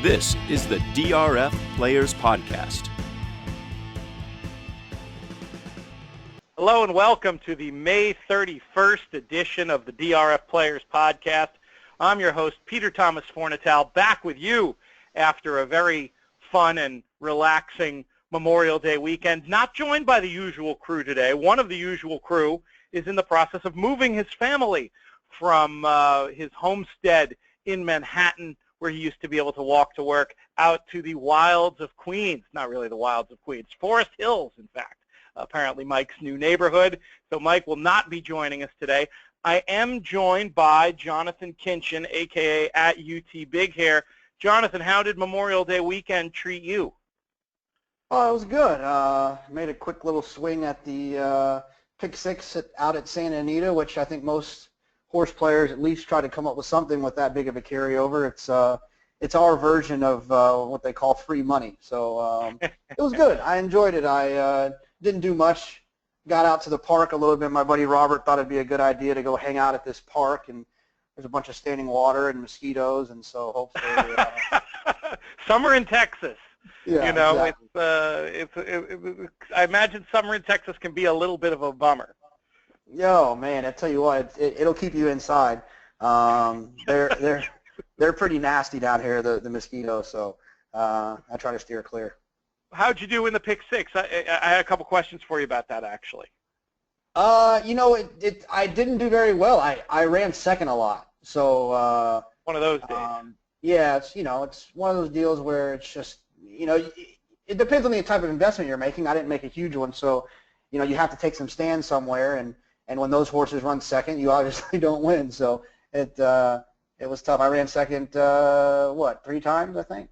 This is the DRF Players Podcast. Hello and welcome to the May 31st edition of the DRF Players Podcast. I'm your host, Peter Thomas Fornatale, back with you after a very fun and relaxing Memorial Day weekend. Not joined by the usual crew today. One of the usual crew is in the process of moving his family from his homestead in Manhattan, where he used to be able to walk to work, out to the wilds of Queens. Not really the wilds of Queens, Forest Hills, in fact. Apparently Mike's new neighborhood. So Mike will not be joining us today. I am joined by Jonathon Kinchen, a.k.a. at UT Big Hair. Jonathon, how did Memorial Day weekend treat you? Oh, it was good. Made a quick little swing at the pick six out at Santa Anita, which I think most horse players at least try to come up with something with that big of a carryover. It's our version of what they call free money. So it was good. I enjoyed it. I didn't do much. Got out to the park a little bit. My buddy Robert thought it'd be a good idea to go hang out at this park, and there's a bunch of standing water and mosquitoes, and so hopefully summer in Texas. Yeah, you know, exactly. I imagine summer in Texas can be a little bit of a bummer. Yo, man, I tell you what, it'll keep you inside. They're pretty nasty down here, the mosquitoes. So I try to steer clear. How'd you do in the pick six? I had a couple questions for you about that, actually. You know, I didn't do very well. I ran second a lot. So one of those days. Yeah, it's one of those deals where it's just it depends on the type of investment you're making. I didn't make a huge one, so you have to take some stands somewhere, and when those horses run second, you obviously don't win. So it was tough. I ran second 3 times, I think.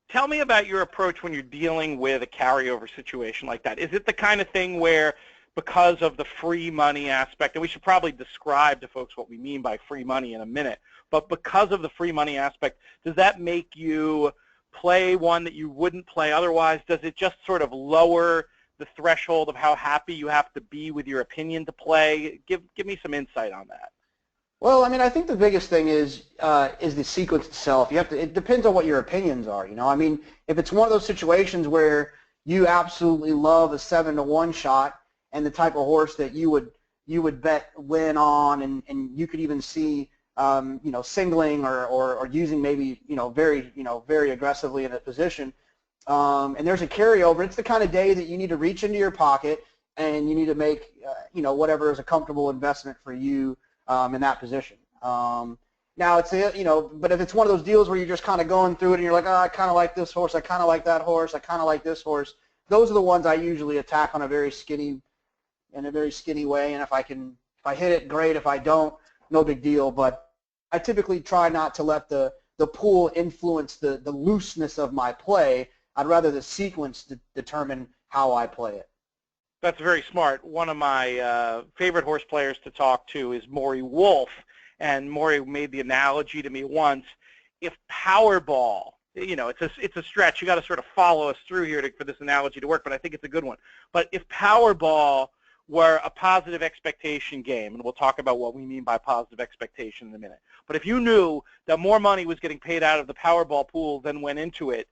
Tell me about your approach when you're dealing with a carryover situation like that. Is it the kind of thing where, because of the free money aspect, and we should probably describe to folks what we mean by free money in a minute, but because of the free money aspect, does that make you play one that you wouldn't play otherwise? Does it just sort of lower the threshold of how happy you have to be with your opinion to play? Give me some insight on that. Well, I mean, I think the biggest thing is the sequence itself. It depends on what your opinions are. I mean, if it's one of those situations where you absolutely love a 7-to-1 shot and the type of horse that you would bet win on, and you could even see singling or using maybe very aggressively in a position, and there's a carryover. It's the kind of day that you need to reach into your pocket and you need to make whatever is a comfortable investment for you in that position. Now it's but if it's one of those deals where you're just kind of going through it and you're like, oh, I kind of like this horse, I kind of like that horse, I kind of like this horse. Those are the ones I usually attack in a very skinny way, and if I hit it, great. If I don't, no big deal. But I typically try not to let the pool influence the looseness of my play. I'd rather the sequence determine how I play it. That's very smart. One of my favorite horse players to talk to is Maury Wolf, and Maury made the analogy to me once. If Powerball, it's a stretch. You got to sort of follow us through here for this analogy to work, but I think it's a good one. But if Powerball were a positive expectation game, and we'll talk about what we mean by positive expectation in a minute, but if you knew that more money was getting paid out of the Powerball pool than went into it,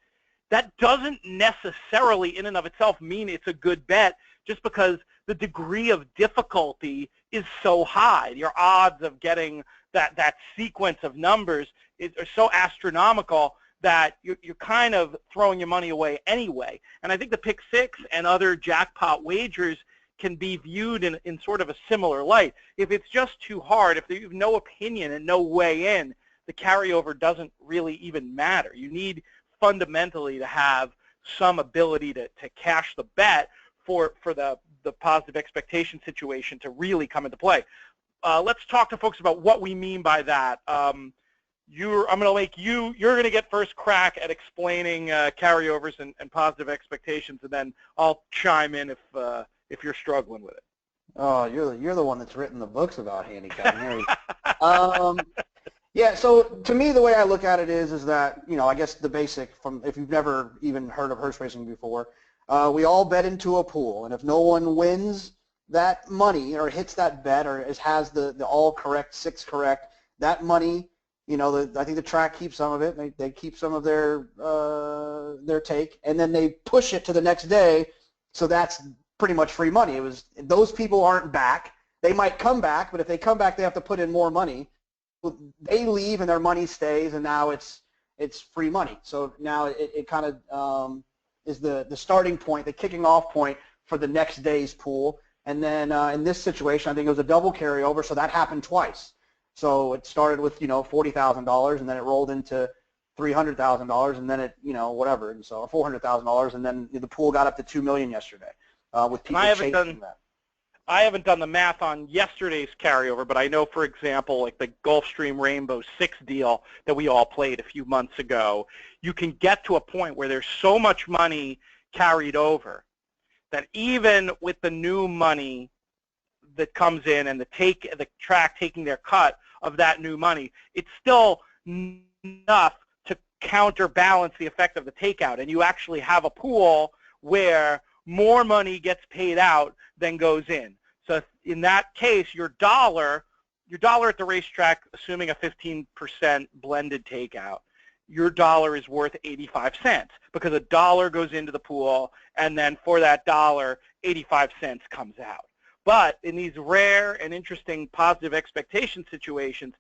that doesn't necessarily in and of itself mean it's a good bet, just because the degree of difficulty is so high. Your odds of getting that sequence of numbers are so astronomical that you're kind of throwing your money away anyway. And I think the pick six and other jackpot wagers can be viewed in sort of a similar light. If it's just too hard, if you have no opinion and no way in, the carryover doesn't really even matter. You need fundamentally to have some ability to cash the bet for the positive expectation situation to really come into play. Let's talk to folks about what we mean by that. I'm going to make you're going to get first crack at explaining carryovers and positive expectations, and then I'll chime in if you're struggling with it. Oh, you're the one that's written the books about handicapping. Yeah, so to me, the way I look at it is that, I guess the basic, if you've never even heard of horse racing before, we all bet into a pool, and if no one wins that money or hits that bet or has the all correct, 6 correct, that money I think the track keeps some of it. They keep some of their take, and then they push it to the next day. So that's pretty much free money. Those people aren't back. They might come back, but if they come back, they have to put in more money. They leave and their money stays, and now it's free money. So now it kind of is the starting point, the kicking off point for the next day's pool. And then in this situation, I think it was a double carryover, so that happened twice. So it started with $40,000, and then it rolled into $300,000, and then it whatever, and so $400,000, and then the pool got up to $2 million yesterday with people chasing that. I haven't done the math on yesterday's carryover, but I know, for example, like the Gulfstream Rainbow 6 deal that we all played a few months ago, you can get to a point where there's so much money carried over that even with the new money that comes in and the track taking their cut of that new money, it's still enough to counterbalance the effect of the takeout, and you actually have a pool where more money gets paid out than goes in. So in that case, your dollar at the racetrack, assuming a 15% blended takeout, your dollar is worth 85 cents because a dollar goes into the pool, and then for that dollar, 85 cents comes out. But in these rare and interesting positive expectation situations,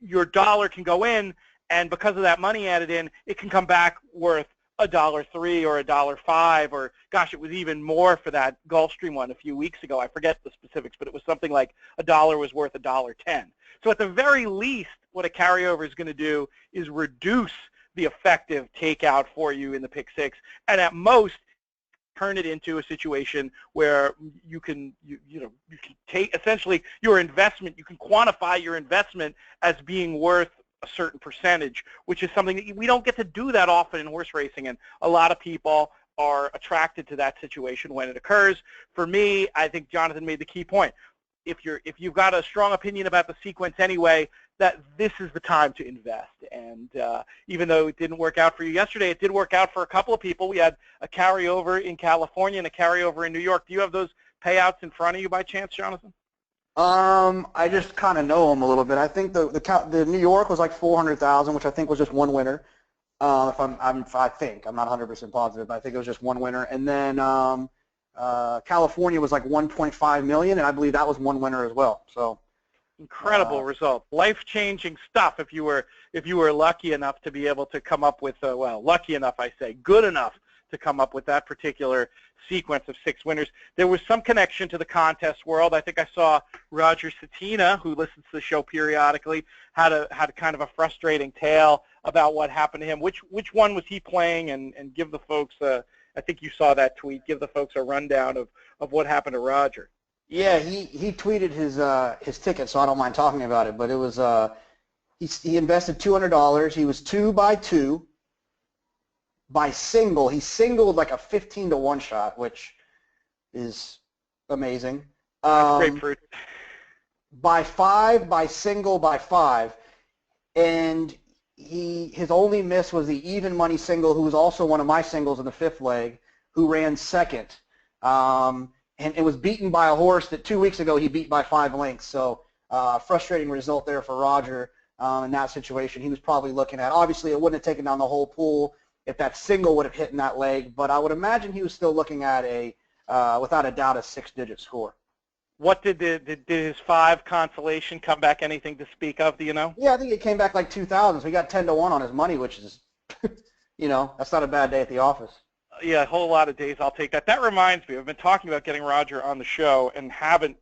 your dollar can go in, and because of that money added in, it can come back worth $1.03 or $1.05, or gosh, it was even more for that Gulfstream one a few weeks ago. I forget the specifics, but it was something like a dollar was worth $1.10. So at the very least, what a carryover is going to do is reduce the effective takeout for you in the pick six, and at most turn it into a situation where you can take essentially your investment. You can quantify your investment as being worth a certain percentage, which is something that we don't get to do that often in horse racing, and a lot of people are attracted to that situation when it occurs. For me, I think Jonathon made the key point. If you've got a strong opinion about the sequence anyway, that this is the time to invest. And even though it didn't work out for you yesterday, it did work out for a couple of people. We had a carryover in California and a carryover in New York. Do you have those payouts in front of you by chance, Jonathon? I just kind of know them a little bit. I think the New York was like 400,000, which I think was just one winner. I think I'm not 100% positive, but I think it was just one winner. And then California was like 1.5 million, and I believe that was one winner as well. So incredible result, life-changing stuff. If you were lucky enough to be able to come up with lucky enough, I say, good enough to come up with that particular sequence of 6 winners. There was some connection to the contest world. I think I saw Roger Satina, who listens to the show periodically, had a kind of a frustrating tale about what happened to him. Which one was he playing? And give the folks, I think you saw that tweet, give the folks a rundown of what happened to Roger. Yeah, he tweeted his ticket, so I don't mind talking about it. But it was he invested $200. He was 2 by 2. By single, he singled like a 15-to-1 shot, which is amazing. Grapefruit. By 5, by single, by 5, and his only miss was the even money single, who was also one of my singles in the 5th leg, who ran second, and it was beaten by a horse that 2 weeks ago he beat by 5 lengths. So frustrating result there for Roger in that situation. He was probably looking at, obviously it wouldn't have taken down the whole pool if that single would have hit in that leg, but I would imagine he was still looking at without a doubt, a 6-digit score. What did his 5 consolation come back anything to speak of? Do you know? Yeah, I think it came back like 2,000. So he got 10-to-1 on his money, which is, that's not a bad day at the office. Yeah, a whole lot of days. I'll take that. That reminds me, I've been talking about getting Roger on the show and haven't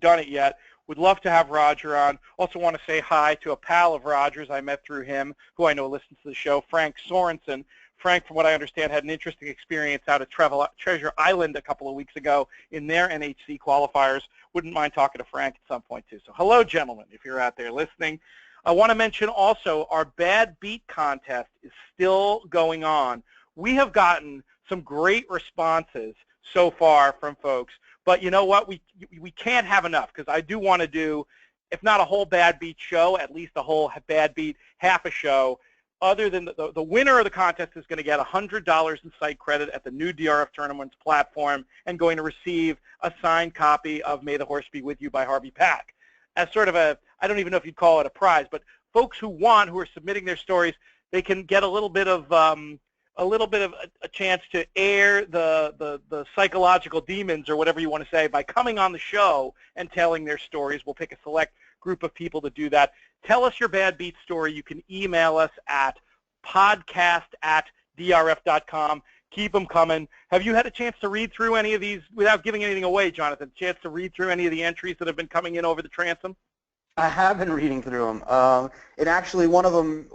done it yet. Would love to have Roger on. Also want to say hi to a pal of Roger's I met through him, who I know listens to the show, Frank Sorensen. Frank, from what I understand, had an interesting experience out at Treasure Island a couple of weeks ago in their NHC qualifiers. Wouldn't mind talking to Frank at some point, too. So hello, gentlemen, if you're out there listening. I want to mention also our Bad Beat contest is still going on. We have gotten some great responses so far from folks. But you know what? We can't have enough, because I do want to do, if not a whole Bad Beat show, at least a whole Bad Beat half a show. Other than the winner of the contest is going to get $100 in site credit at the new DRF Tournaments platform and going to receive a signed copy of May the Horse Be With You by Harvey Pack. As sort of I don't even know if you'd call it a prize, but folks who are submitting their stories, they can get a little bit of a chance to air the psychological demons or whatever you want to say by coming on the show and telling their stories. We'll pick a select group of people to do that. Tell us your bad beat story. You can email us at podcast@drf.com. Keep them coming. Have you had a chance to read through any of these, without giving anything away, Jonathon, chance to read through any of the entries that have been coming in over the transom? I have been reading through them. And actually, one of them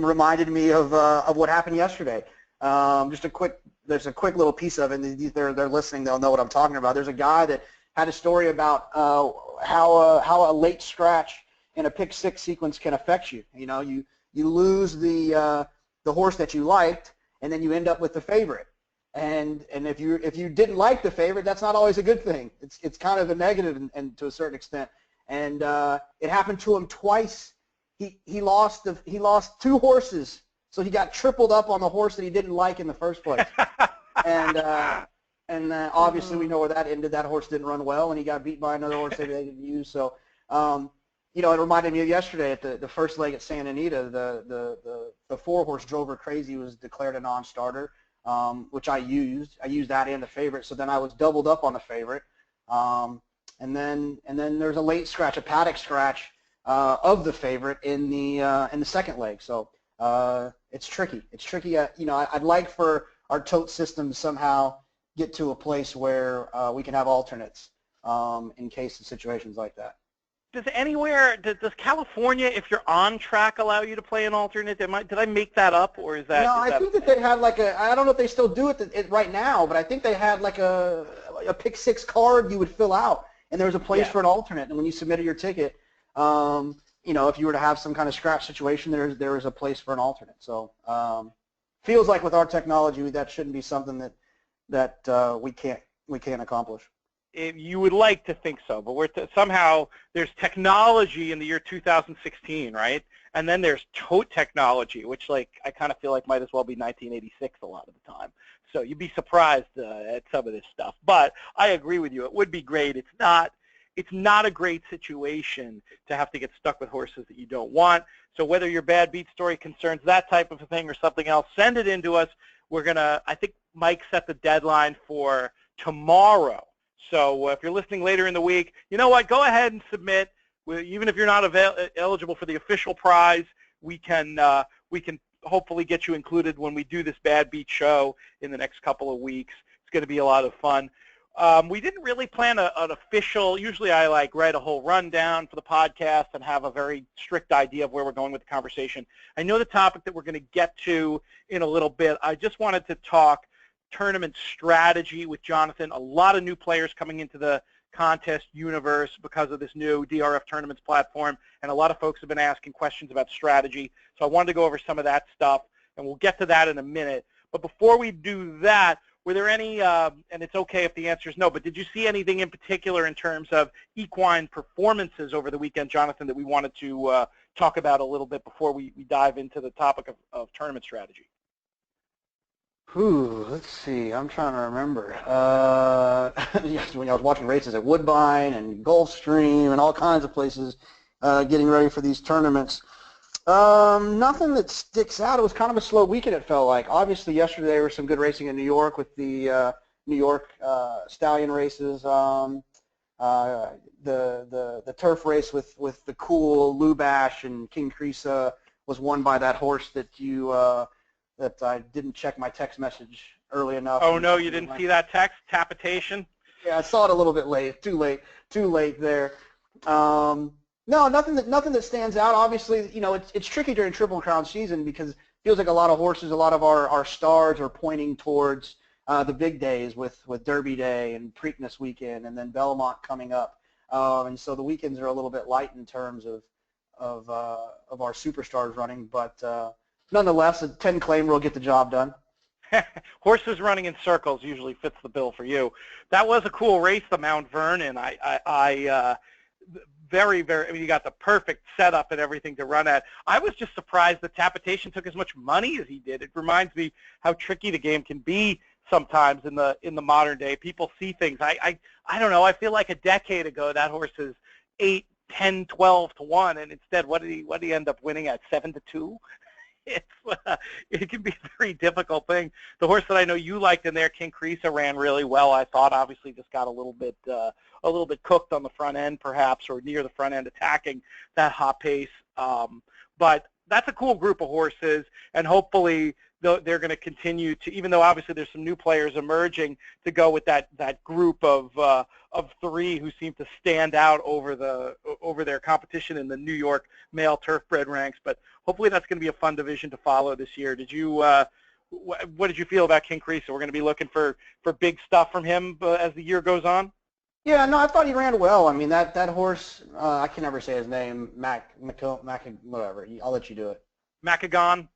reminded me of what happened yesterday. There's a quick little piece of it. And they're listening. They'll know what I'm talking about. There's a guy that had a story about how a late scratch in a pick six sequence can affect you. You know, you lose the horse that you liked, and then you end up with the favorite. And if you didn't like the favorite, that's not always a good thing. It's kind of a negative and to a certain extent. And it happened to him twice. He lost two horses, so he got tripled up on the horse that he didn't like in the first place. and obviously we know where that ended. That horse didn't run well, and he got beat by another horse that they didn't use. So it reminded me of yesterday at the first leg at Santa Anita. The 4-horse Drover Crazy was declared a non-starter, which I used. I used that and the favorite, so then I was doubled up on the favorite. And then there's a late scratch, a paddock scratch of the favorite in the second leg. So it's tricky. It's tricky. I'd like for our tote system to somehow get to a place where we can have alternates in case of situations like that. Does California, if you're on track, allow you to play an alternate? Did I make that up, or is that? No, I think that they had I don't know if they still do it right now, but I think they had like a pick six card you would fill out, and there was a place for an alternate. And when you submitted your ticket, if you were to have some kind of scratch situation, there is a place for an alternate. So feels like with our technology, that shouldn't be something that we can't accomplish. You would like to think so, but somehow there's technology in the year 2016, right? And then there's tote technology, which I kind of feel like might as well be 1986 a lot of the time. So you'd be surprised at some of this stuff. But I agree with you. It would be great. It's not a great situation to have to get stuck with horses that you don't want. So whether your bad beat story concerns that type of a thing or something else, send it in to us. I think Mike set the deadline for tomorrow. So if you're listening later in the week, you know what? Go ahead and submit. Even if you're not eligible for the official prize, we can hopefully get you included when we do this Bad Beat show in the next couple of weeks. It's going to be a lot of fun. We didn't really plan an official. Usually I write a whole rundown for the podcast and have a very strict idea of where we're going with the conversation. I know the topic that we're going to get to in a little bit. I just wanted to talk tournament strategy with Jonathon. A lot of new players coming into the contest universe because of this new DRF Tournaments platform, and a lot of folks have been asking questions about strategy. So I wanted to go over some of that stuff, and we'll get to that in a minute. But before we do that, were there any, and it's okay if the answer is no, but did you see anything in particular in terms of equine performances over the weekend, Jonathon, that we wanted to talk about a little bit before we dive into the topic of tournament strategy? Let's see. I'm trying to remember. When I was watching races at Woodbine and Gulfstream and all kinds of places getting ready for these tournaments, nothing that sticks out. It was kind of a slow weekend, it felt like. Obviously, yesterday there was some good racing in New York with the New York Stallion races. The turf race with the cool Lubash and King Creesa was won by that horse that that I didn't check my text message early enough. Oh no, you didn't see that text? Tapitation? Yeah, I saw it a little bit late. Too late there. No, nothing that stands out. Obviously, it's tricky during Triple Crown season because it feels like a lot of horses, a lot of our stars are pointing towards the big days with Derby Day and Preakness weekend and then Belmont coming up. And so the weekends are a little bit light in terms of our superstars running, but nonetheless, a 10 claim will get the job done. Horses running in circles usually fits the bill for you. That was a cool race, the Mount Vernon. Very, very, you got the perfect setup and everything to run at. I was just surprised that Tapitation took as much money as he did. It reminds me how tricky the game can be sometimes in the modern day. People see things. I don't know. I feel like a decade ago that horse's $8, 10, 12 to 1, and instead, what did he end up winning at 7 to 2? It's it can be a very difficult thing. The horse that I know you liked in there, King Creesa, ran really well. I thought obviously just got a little bit cooked on the front end, perhaps, or near the front end, attacking that hot pace. But that's a cool group of horses, and hopefully they're going to continue to, even though obviously there's some new players emerging, to go with that group of 3 who seem to stand out over their competition in the New York male turfbred ranks. But hopefully that's going to be a fun division to follow this year. Did you what did you feel about King Creesa? We're going to be looking for big stuff from him as the year goes on. Yeah, no, I thought he ran well. I mean, that horse, I can never say his name, whatever. I'll let you do it. Macagon.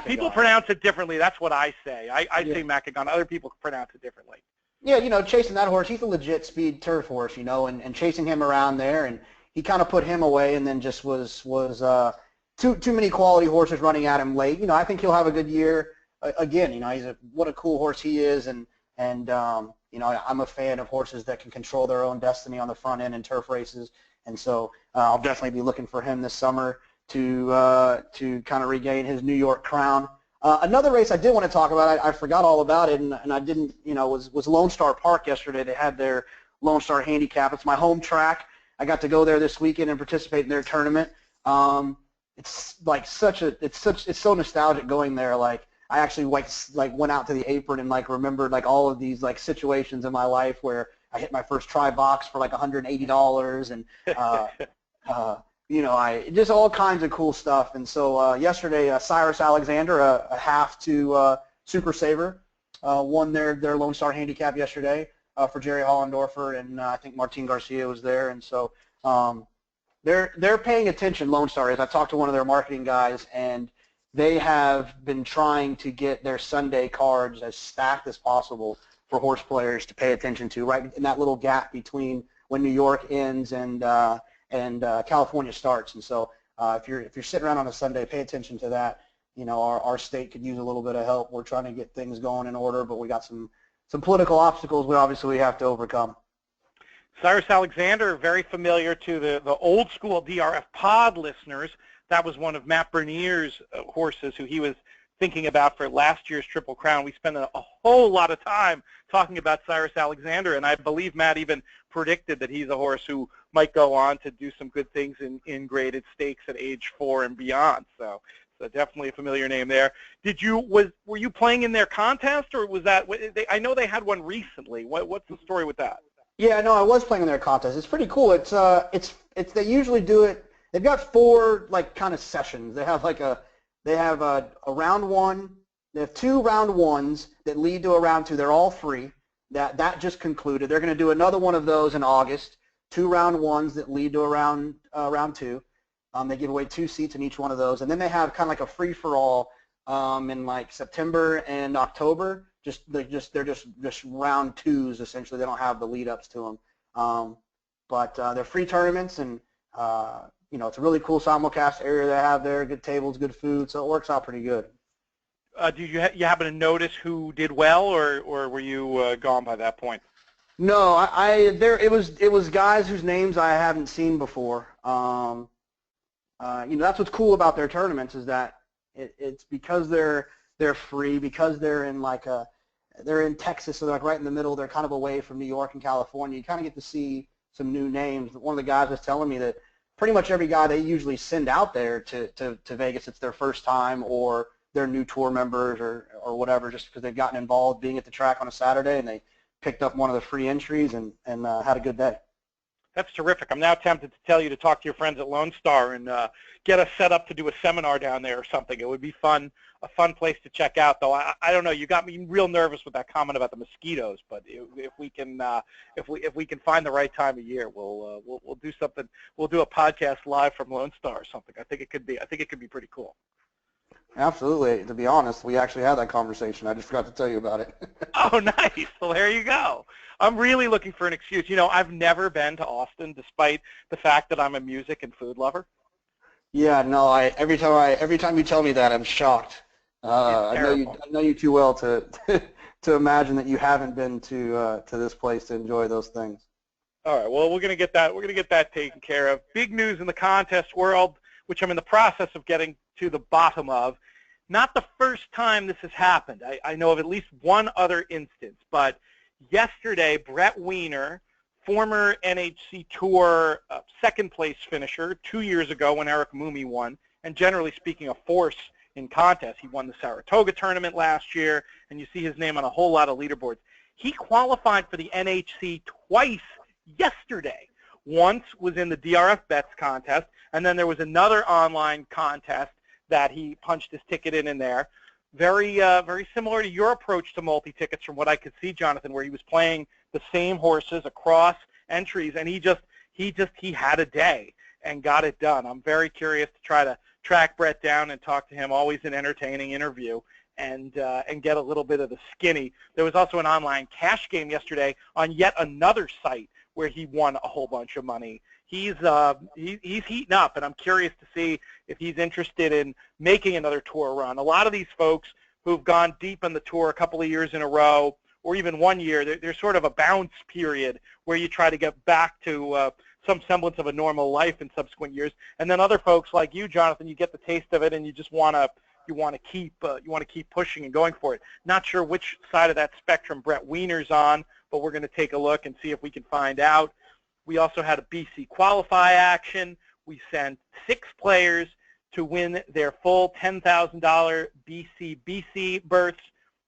People pronounce it differently. That's what I say. I say Macagon. Other people pronounce it differently. Yeah, chasing that horse, he's a legit speed turf horse, and chasing him around there, and he kind of put him away, and then just was too many quality horses running at him late. I think he'll have a good year again. What a cool horse he is, and I'm a fan of horses that can control their own destiny on the front end in turf races, and so I'll definitely be looking for him this summer to kind of regain his New York crown. Another race I did want to talk about, I forgot all about it, and I didn't, was Lone Star Park yesterday. They had their Lone Star Handicap. It's my home track. I got to go there this weekend and participate in their tournament. It's like it's so nostalgic going there. Like, I actually went out to the apron and remembered all of these situations in my life where I hit my first try box for $180 and just all kinds of cool stuff. And so yesterday, Cyrus Alexander, a half to Super Saver, won their Lone Star Handicap yesterday for Jerry Hollendorfer, and I think Martin Garcia was there. And so they're paying attention, Lone Star is. I talked to one of their marketing guys, and they have been trying to get their Sunday cards as stacked as possible for horse players to pay attention to, right in that little gap between when New York ends and California starts. And so if you're sitting around on a Sunday, pay attention to that. Our state could use a little bit of help. We're trying to get things going in order, but we got some political obstacles we have to overcome. Cyrus Alexander, very familiar to the old school DRF pod listeners. That was one of Matt Bernier's horses who he was thinking about for last year's Triple Crown. We spent a whole lot of time talking about Cyrus Alexander, and I believe Matt even predicted that he's a horse who might go on to do some good things in graded stakes at age 4 and beyond. So definitely a familiar name there. Were you playing in their contest, or was that? I know they had one recently. What's the story with that? Yeah, no, I was playing in their contest. It's pretty cool. It's they usually do it. They've got 4 kind of sessions. They have a round 1. They have 2 round 1s that lead to a round 2. They're all free. That just concluded. They're going to do another one of those in August. 2 round 1s that lead to a round 2. They give away 2 seats in each one of those, and then they have kind of like a free for all in September and October. They're just round 2s essentially. They don't have the lead ups to them, but they're free tournaments, and it's a really cool simulcast area they have there. Good tables, good food, so it works out pretty good. Did you happen to notice who did well, or were you gone by that point? No, it was guys whose names I haven't seen before. That's what's cool about their tournaments, is that it's because they're free, because they're in they're in Texas, so they're right in the middle. They're kind of away from New York and California. You kind of get to see some new names. One of the guys was telling me that pretty much every guy they usually send out there to Vegas, it's their first time, or they're new tour members or whatever, just because they've gotten involved being at the track on a Saturday and they picked up one of the free entries and had a good day. That's terrific. I'm now tempted to tell you to talk to your friends at Lone Star and get us set up to do a seminar down there or something. It would be fun, a fun place to check out. Though I don't know, you got me real nervous with that comment about the mosquitoes. But if we can find the right time of year, we'll do something. We'll do a podcast live from Lone Star or something. I think it could be pretty cool. Absolutely. To be honest, we actually had that conversation. I just forgot to tell you about it. Oh, nice. Well, there you go. I'm really looking for an excuse. I've never been to Austin, despite the fact that I'm a music and food lover. Yeah, no. Every time you tell me that, I'm shocked. I know you too well to imagine that you haven't been to this place to enjoy those things. All right. Well, we're going to get that. We're going to get that taken care of. Big news in the contest world, which I'm in the process of getting to the bottom of. Not the first time this has happened. I know of at least one other instance, but yesterday, Brett Wiener, former NHC Tour second place finisher 2 years ago when Eric Moomey won, and generally speaking, a force in contests. He won the Saratoga tournament last year, and you see his name on a whole lot of leaderboards. He qualified for the NHC twice yesterday. Once was in the DRF Bets contest, and then there was another online contest that he punched his ticket in there. Very similar to your approach to multi-tickets from what I could see, Jonathon, where he was playing the same horses across entries, and he had a day and got it done. I'm very curious to try to track Brett down and talk to him. Always an entertaining interview, and get a little bit of the skinny. There was also an online cash game yesterday on yet another site where he won a whole bunch of money. He's heating up, and I'm curious to see if he's interested in making another tour run. A lot of these folks who've gone deep in the tour a couple of years in a row, or even 1 year, there's sort of a bounce period where you try to get back to some semblance of a normal life in subsequent years. And then other folks like you, Jonathon, you get the taste of it, and you just want to keep pushing and going for it. Not sure which side of that spectrum Brett Wiener's on, but we're going to take a look and see if we can find out. We also had a BC Qualify action. We sent 6 players to win their full $10,000 BC berths.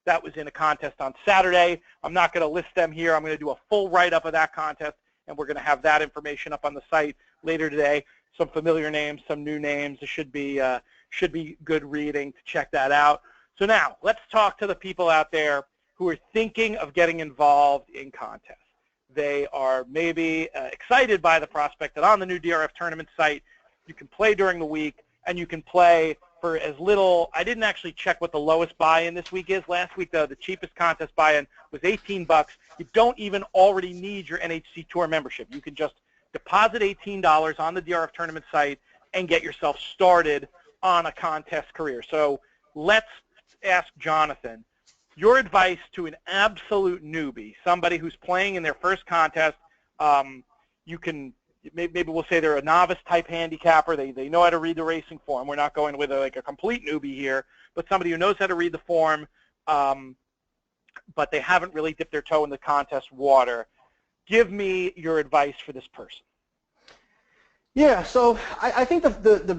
That was in a contest on Saturday. I'm not going to list them here. I'm going to do a full write-up of that contest, and we're going to have that information up on the site later today. Some familiar names, some new names. It should be good reading to check that out. So now, let's talk to the people out there who are thinking of getting involved in contests. They are maybe excited by the prospect that on the new DRF tournament site, you can play during the week, and you can play for as little. I didn't actually check what the lowest buy-in this week is. Last week, the cheapest contest buy-in was $18. You don't even already need your NHC Tour membership. You can just deposit $18 on the DRF tournament site and get yourself started on a contest career. So let's ask Jonathon, your advice to an absolute newbie, somebody who's playing in their first contest. You can maybe we'll say they're a novice type handicapper. They know how to read the racing form. We're not going with a complete newbie here, but somebody who knows how to read the form, but they haven't really dipped their toe in the contest water. Give me your advice for this person. Yeah, so I think the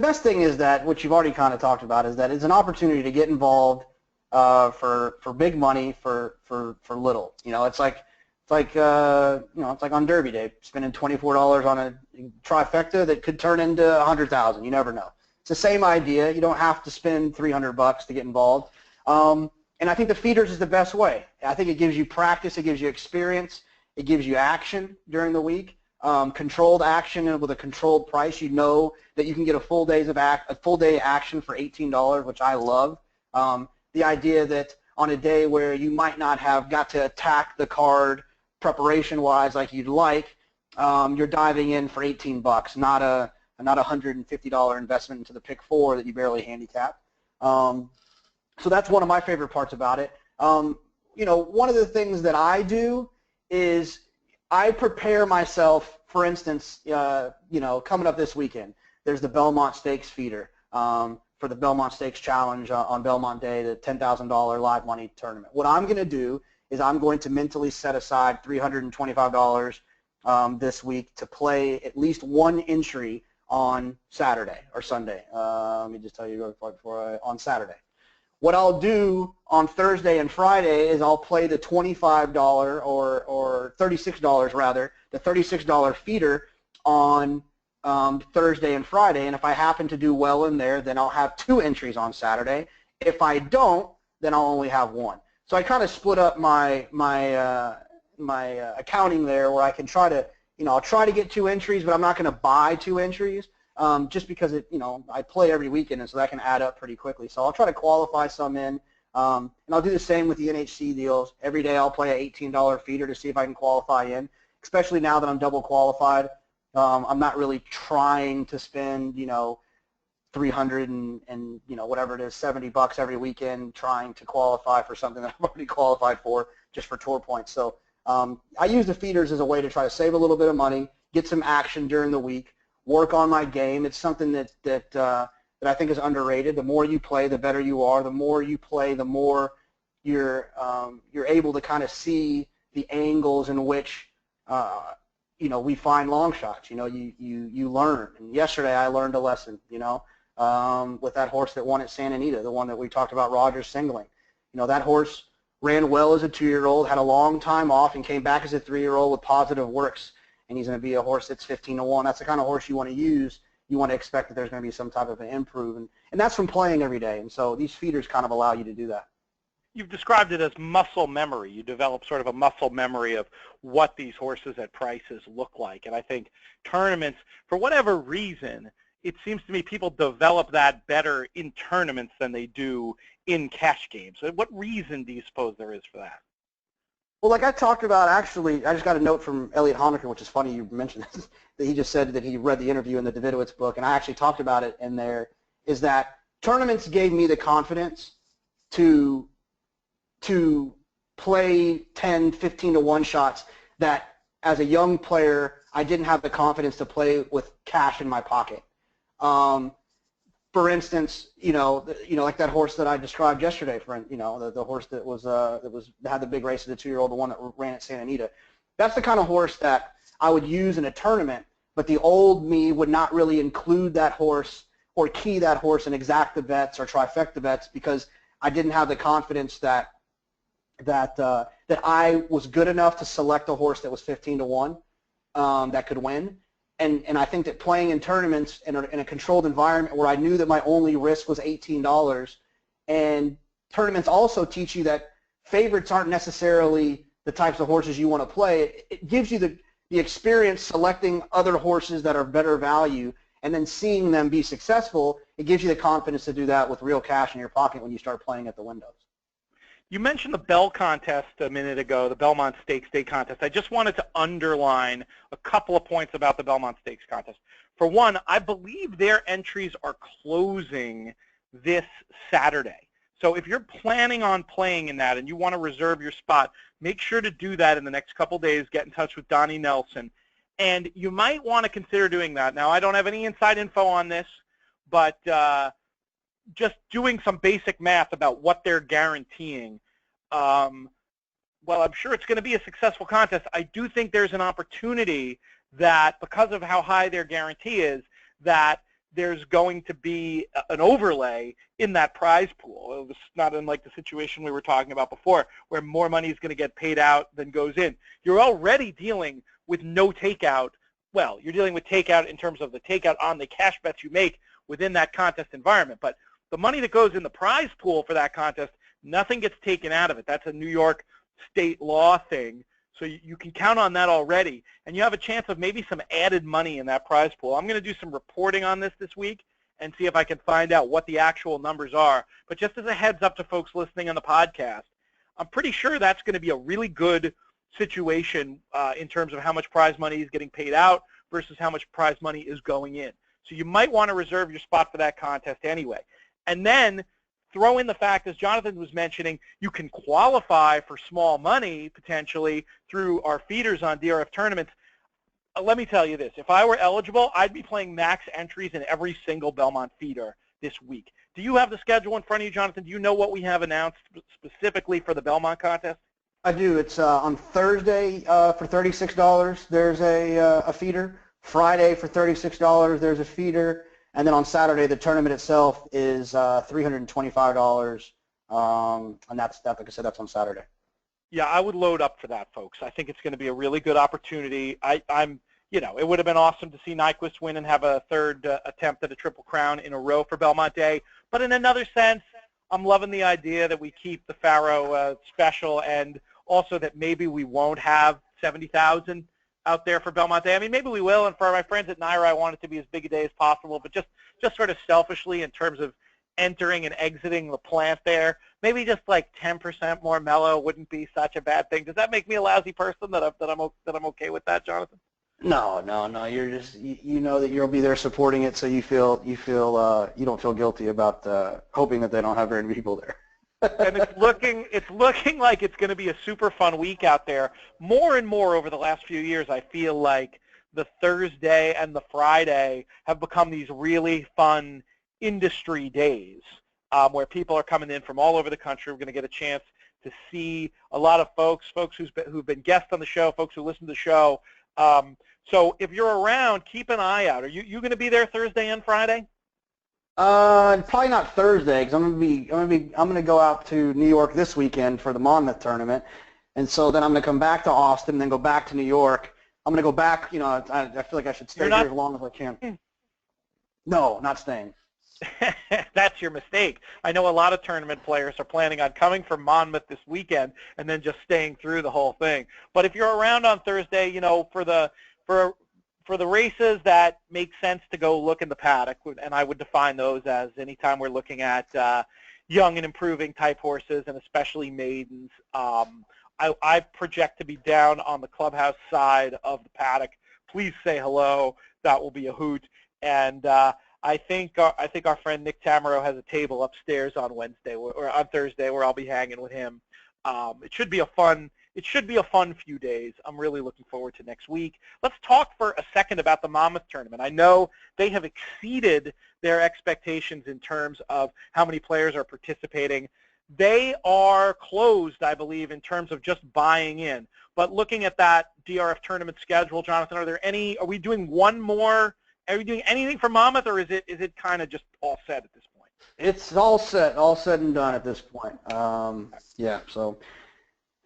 best thing is that, what you've already kind of talked about, is that it's an opportunity to get involved for big money for little. You know, it's like on Derby Day, spending $24 on a trifecta that could turn into $100,000. You never know. It's the same idea. You don't have to spend $300 to get involved. And I think the feeders is the best way. I think it gives you practice, it gives you experience, it gives you action during the week. Controlled action, and with a controlled price, you know that you can get a full day action for $18, which I love. The idea that on a day where you might not have got to attack the card preparation-wise like you'd like, you're diving in for $18, not a $150 investment into the pick 4 that you barely handicap. So that's one of my favorite parts about it. You know, one of the things that I do is I prepare myself. For instance, you know, coming up this weekend, there's the Belmont Stakes feeder for the Belmont Stakes Challenge on Belmont Day, the $10,000 live money tournament. What I'm going to do is I'm going to mentally set aside $325 this week to play at least one entry on Saturday or Sunday. Let me just tell you on Saturday. What I'll do on Thursday and Friday is I'll play the $25 or $36 rather, the $36 feeder on Thursday and Friday, and if I happen to do well in there, then I'll have 2 entries on Saturday. If I don't, then I'll only have 1. So I kind of split up my accounting there, where I can try to, you know, I'll try to get 2 entries, but I'm not going to buy 2 entries. Just because I play every weekend, and so that can add up pretty quickly. So I'll try to qualify some in, and I'll do the same with the NHC deals. Every day I'll play an $18 feeder to see if I can qualify in, especially now that I'm double qualified. I'm not really trying to spend, you know, $300 and you know, whatever it is, $70 every weekend trying to qualify for something that I've already qualified for just for tour points. So I use the feeders as a way to try to save a little bit of money, get some action during the week, work on my game. It's something that I think is underrated. The more you play, the better you are. The more you play, the more you're able to kind of see the angles in which we find long shots. You learn. And yesterday I learned a lesson. With that horse that won at Santa Anita, the one that we talked about, Rogers singling. That horse ran well as a 2-year-old, had a long time off, and came back as a 3-year-old with positive works. And he's going to be a horse that's 15-1. That's the kind of horse you want to use. You want to expect that there's going to be some type of an improve. And that's from playing every day. And so these feeders kind of allow you to do that. You've described it as muscle memory. You develop sort of a muscle memory of what these horses at prices look like. And I think tournaments, for whatever reason, it seems to me people develop that better in tournaments than they do in cash games. So what reason do you suppose there is for that? Well, like I talked about, actually, I just got a note from Elliot Honecker, which is funny you mentioned this, that he just said that he read the interview in the Davidowitz book, and I actually talked about it in there, is that tournaments gave me the confidence to play 10, 15-1 shots that as a young player I didn't have the confidence to play with cash in my pocket. For instance, like that horse that I described yesterday, the horse that had the big race of the 2-year-old, the one that ran at Santa Anita. That's the kind of horse that I would use in a tournament, but the old me would not really include that horse or key that horse and exact the bets or trifecta bets because I didn't have the confidence that I was good enough to select a horse that was 15-1 that could win. And I think that playing in tournaments in a controlled environment where I knew that my only risk was $18, and tournaments also teach you that favorites aren't necessarily the types of horses you want to play. It gives you the experience selecting other horses that are better value and then seeing them be successful. It gives you the confidence to do that with real cash in your pocket when you start playing at the windows. You mentioned the Bell contest a minute ago, the Belmont Stakes Day contest. I just wanted to underline a couple of points about the Belmont Stakes contest. For one, I believe their entries are closing this Saturday. So if you're planning on playing in that and you want to reserve your spot, make sure to do that in the next couple of days. Get in touch with Donnie Nelson. And you might want to consider doing that. Now, I don't have any inside info on this, but just doing some basic math about what they're guaranteeing, well, I'm sure it's going to be a successful contest. I do think there's an opportunity that because of how high their guarantee is, that there's going to be an overlay in that prize pool. It's not unlike the situation we were talking about before, where more money is going to get paid out than goes in. You're already dealing with no takeout. Well, you're dealing with takeout in terms of the takeout on the cash bets you make within that contest environment. But the money that goes in the prize pool for that contest, nothing gets taken out of it. That's a New York state law thing. So you can count on that already. And you have a chance of maybe some added money in that prize pool. I'm going to do some reporting on this week and see if I can find out what the actual numbers are. But just as a heads up to folks listening on the podcast, I'm pretty sure that's going to be a really good situation in terms of how much prize money is getting paid out versus how much prize money is going in. So you might want to reserve your spot for that contest anyway. And then throw in the fact, as Jonathon was mentioning, you can qualify for small money potentially through our feeders on DRF tournaments. Let me tell you this. If I were eligible, I'd be playing max entries in every single Belmont feeder this week. Do you have the schedule in front of you, Jonathon? Do you know what we have announced specifically for the Belmont contest? I do. It's on Thursday for $36. There's a feeder. Friday for $36. There's a feeder. And then on Saturday, the tournament itself is $325, and that's like I said, that's on Saturday. Yeah, I would load up for that, folks. I think it's going to be a really good opportunity. It would have been awesome to see Nyquist win and have a third attempt at a Triple Crown in a row for Belmont Day. But in another sense, I'm loving the idea that we keep the Faro special, and also that maybe we won't have 70,000 out there for Belmont Day. I mean, maybe we will, and for my friends at NYRA, I want it to be as big a day as possible, but just sort of selfishly in terms of entering and exiting the plant there, maybe just like 10% more mellow wouldn't be such a bad thing. Does that make me a lousy person that I'm okay with that, Jonathon? No. You're just you know that you'll be there supporting it, so you don't feel guilty about hoping that they don't have very many people there. And it's looking like it's going to be a super fun week out there. More and more over the last few years, I feel like the Thursday and the Friday have become these really fun industry days where people are coming in from all over the country. We're going to get a chance to see a lot of folks who've been guests on the show, folks who listen to the show. So if you're around, keep an eye out. Are you going to be there Thursday and Friday? Probably not Thursday because I'm gonna go out to New York this weekend for the Monmouth tournament, and so then I'm gonna come back to Austin, then go back to New York. I'm gonna go back. You know, I feel like I should stay here as long as I can. No, not staying. That's your mistake. I know a lot of tournament players are planning on coming from Monmouth this weekend and then just staying through the whole thing. But if you're around on Thursday, you know, for the races that make sense to go look in the paddock, and I would define those as anytime we're looking at young and improving type horses, and especially maidens, I project to be down on the clubhouse side of the paddock. Please say hello. That will be a hoot. And I think our friend Nick Tamaro has a table upstairs on Wednesday or on Thursday where I'll be hanging with him. It should be a fun few days. I'm really looking forward to next week. Let's talk for a second about the Monmouth tournament. I know they have exceeded their expectations in terms of how many players are participating. They are closed, I believe, in terms of just buying in. But looking at that DRF tournament schedule, Jonathon, are we doing one more? Are we doing anything for Monmouth, or is it kind of just all set at this point? It's all said and done at this point. Yeah, so.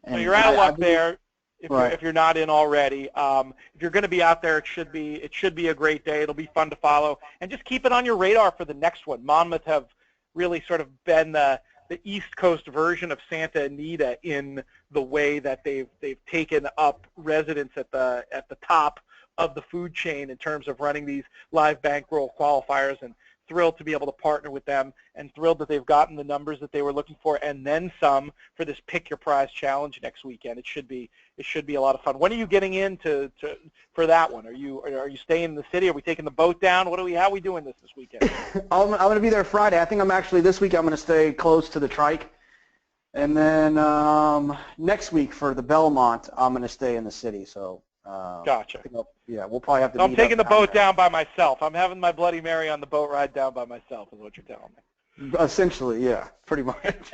So you're out of luck there if you're not in already. If you're going to be out there, it should be a great day. It'll be fun to follow, and just keep it on your radar for the next one. Monmouth have really sort of been the East Coast version of Santa Anita in the way that they've taken up residence at the top of the food chain in terms of running these live bankroll qualifiers, and thrilled to be able to partner with them, and thrilled that they've gotten the numbers that they were looking for and then some for this Pick Your Prize Challenge next weekend. It should be a lot of fun. When are you getting in for that one? Are you staying in the city? Are we taking the boat down? How are we doing this weekend? I'm going to be there Friday. I think this week I'm going to stay close to the trike, and then next week for the Belmont I'm going to stay in the city. So. Gotcha. Yeah, we'll probably have to. So I'm taking the boat down by myself. I'm having my Bloody Mary on the boat ride down by myself, is what you're telling me. Essentially, yeah, pretty much.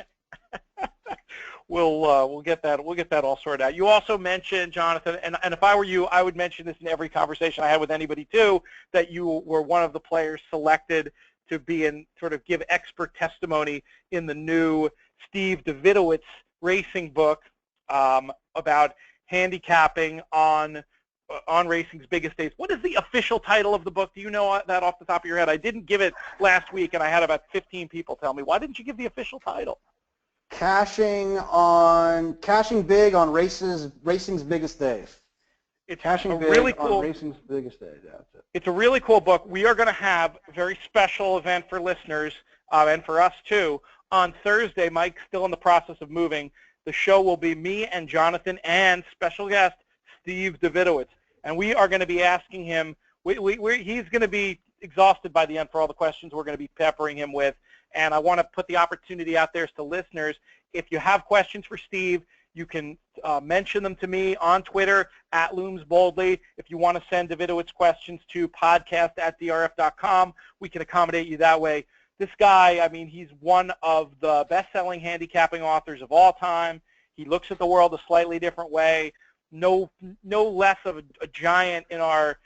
We'll get that all sorted out. You also mentioned, Jonathon, and if I were you, I would mention this in every conversation I had with anybody too, that you were one of the players selected to be in give expert testimony in the new Steve Davidowitz racing book about handicapping on racing's biggest days. What is the official title of the book? Do you know that off the top of your head? I didn't give it last week, and I had about 15 people tell me. Why didn't you give the official title? Cashing big on racing's biggest days. It's Cashing big really cool. On racing's biggest days. Yeah, that's it. It's a really cool book. We are going to have a very special event for listeners and for us too. On Thursday, Mike's still in the process of moving. The show will be me and Jonathon and special guest Steve Davidowitz, and we are going to be asking him. He's going to be exhausted by the end for all the questions we're going to be peppering him with, and I want to put the opportunity out there to listeners. If you have questions for Steve, you can mention them to me on Twitter @LoomsBoldly. If you want to send Davidowitz questions to podcast@drf.com, we can accommodate you that way. This guy, I mean, he's one of the best-selling handicapping authors of all time. He looks at the world a slightly different way. No less of a giant in our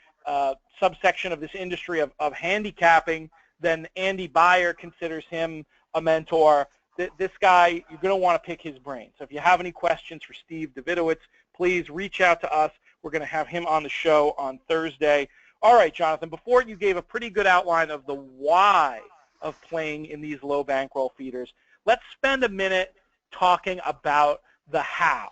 subsection of this industry of handicapping than Andy Beyer considers him a mentor. This guy, you're going to want to pick his brain. So if you have any questions for Steve Davidowitz, please reach out to us. We're going to have him on the show on Thursday. All right, Jonathon, before you gave a pretty good outline of the why of playing in these low bankroll feeders, let's spend a minute talking about the how.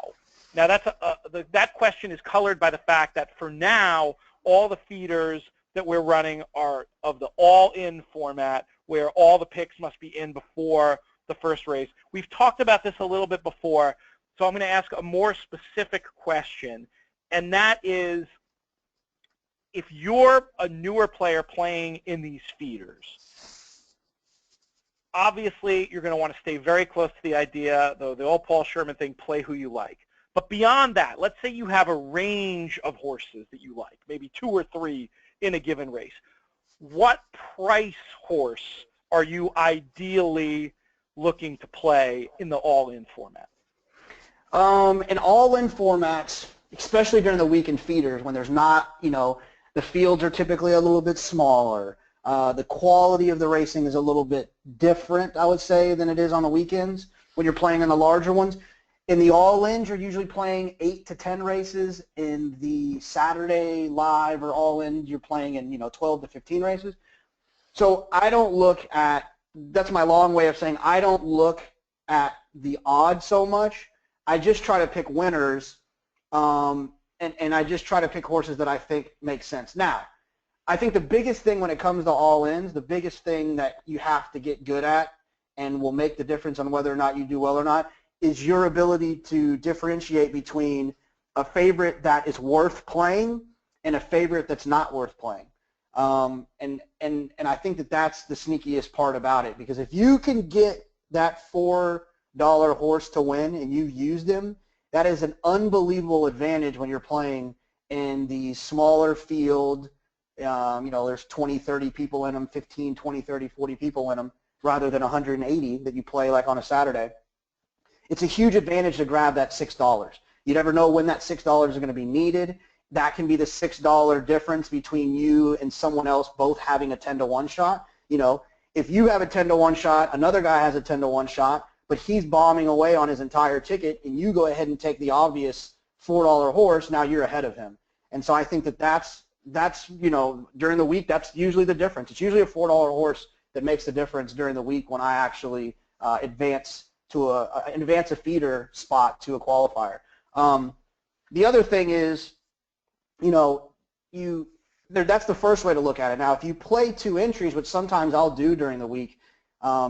Now, that question is colored by the fact that for now, all the feeders that we're running are of the all-in format, where all the picks must be in before the first race. We've talked about this a little bit before, so I'm going to ask a more specific question, and that is, if you're a newer player playing in these feeders, obviously you're going to want to stay very close to the idea, the old Paul Sherman thing, play who you like. But beyond that, let's say you have a range of horses that you like, maybe 2 or 3 in a given race. What price horse are you ideally looking to play in the all-in format? In all-in formats, especially during the weekend feeders when there's not, the fields are typically a little bit smaller. The quality of the racing is a little bit different, I would say, than it is on the weekends when you're playing in the larger ones. In the all-ins, you're usually playing 8 to 10 races. In the Saturday live or all-in, you're playing in 12 to 15 races. So I don't look at, that's my long way of saying I don't look at the odds so much. I just try to pick winners, and I just try to pick horses that I think make sense. Now, I think the biggest thing when it comes to all-ins, the biggest thing that you have to get good at and will make the difference on whether or not you do well or not is your ability to differentiate between a favorite that is worth playing and a favorite that's not worth playing. And I think that that's the sneakiest part about it, because if you can get that $4 horse to win and you used him, that is an unbelievable advantage when you're playing in the smaller field. There's 20, 30 people in them, 15, 20, 30, 40 people in them, rather than 180 that you play like on a Saturday. It's a huge advantage to grab that $6. You never know when that $6 is going to be needed. That can be the $6 difference between you and someone else both having a 10 to 1 shot. If you have a 10 to 1 shot, another guy has a 10 to 1 shot, but he's bombing away on his entire ticket, and you go ahead and take the obvious $4 horse, now you're ahead of him. And so I think that's during the week, that's usually the difference. It's usually a $4 horse that makes the difference during the week when I actually advance a feeder spot to a qualifier. The other thing is, that's the first way to look at it. Now, if you play 2 entries, which sometimes I'll do during the week,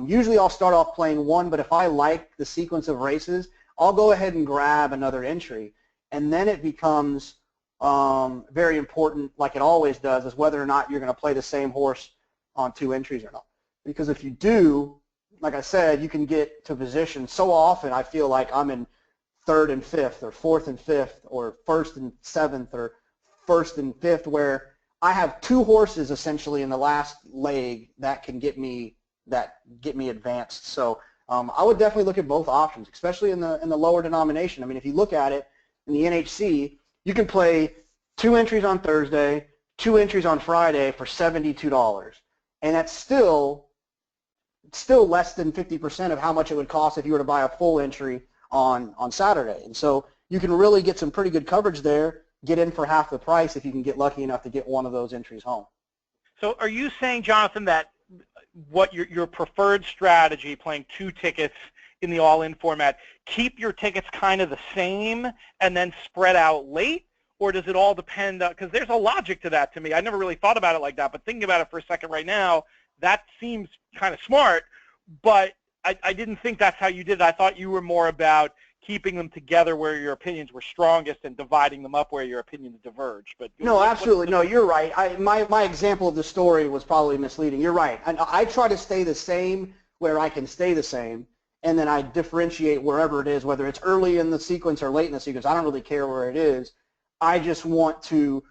usually I'll start off playing 1, but if I like the sequence of races, I'll go ahead and grab another entry. And then it becomes very important, like it always does, is whether or not you're going to play the same horse on 2 entries or not. Because if you do, like I said, you can get to position. So often I feel like I'm in 3rd and 5th or 4th and 5th or 1st and 7th or 1st and 5th, where I have 2 horses essentially in the last leg that can get me advanced. So I would definitely look at both options, especially in the lower denomination. I mean, if you look at it in the NHC, you can play 2 entries on Thursday, 2 entries on Friday for $72, and that's still less than 50% of how much it would cost if you were to buy a full entry on Saturday. And so you can really get some pretty good coverage there, get in for half the price if you can get lucky enough to get one of those entries home. So are you saying, Jonathon, that what your preferred strategy, playing 2 tickets in the all-in format, keep your tickets kind of the same and then spread out late? Or does it all depend on, because there's a logic to that to me. I never really thought about it like that, but thinking about it for a second right now, that seems kind of smart, but I didn't think that's how you did it. I thought you were more about keeping them together where your opinions were strongest and dividing them up where your opinions diverged. But no, absolutely. No, you're right. My example of the story was probably misleading. You're right. I try to stay the same where I can stay the same, and then I differentiate wherever it is, whether it's early in the sequence or late in the sequence. I don't really care where it is. I just want to,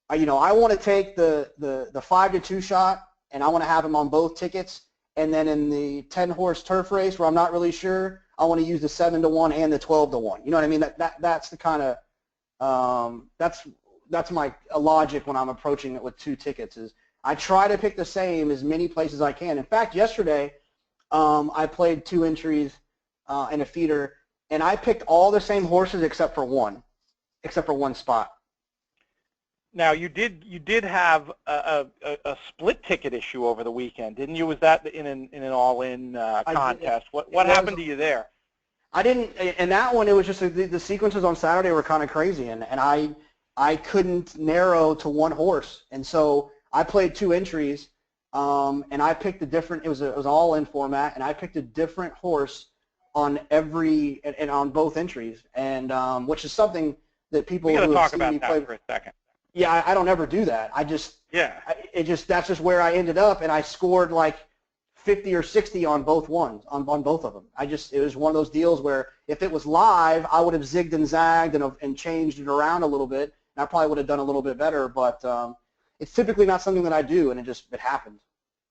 I want to take the 5 to 2 shot, and I want to have them on both tickets. And then in the 10-horse turf race where I'm not really sure, I want to use the 7 to 1 and the 12 to 1. You know what I mean? That's the kind of that's my logic when I'm approaching it with 2 tickets. Is I try to pick the same as many places as I can. In fact, yesterday I played 2 entries in a feeder, and I picked all the same horses except for one spot. Now you did have a split ticket issue over the weekend, didn't you? Was that in an all-in contest? What happened to you there? I didn't. In that one, it was just the sequences on Saturday were kind of crazy, and I couldn't narrow to one horse, and so I played 2 entries, and I picked a different. It was all-in format, and I picked a different horse on every and on both entries, and which is something that people who have seen me play for a second. Yeah, I don't ever do that. That's just where I ended up, and I scored like 50 or 60 on both on both of them. It was one of those deals where if it was live, I would have zigged and zagged and changed it around a little bit, and I probably would have done a little bit better, but it's typically not something that I do, and it happens.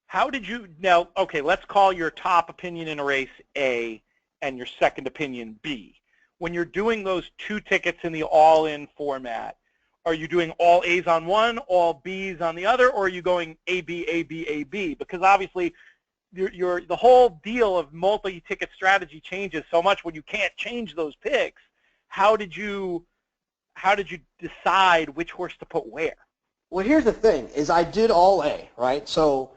How did you, now, okay, let's call your top opinion in a race A and your second opinion B. When you're doing those 2 tickets in the all-in format, are you doing all A's on one, all B's on the other, or are you going A, B, A, B, A, B? Because obviously the whole deal of multi-ticket strategy changes so much when you can't change those picks. How did you decide which horse to put where? Well, here's the thing, is I did all A, right? So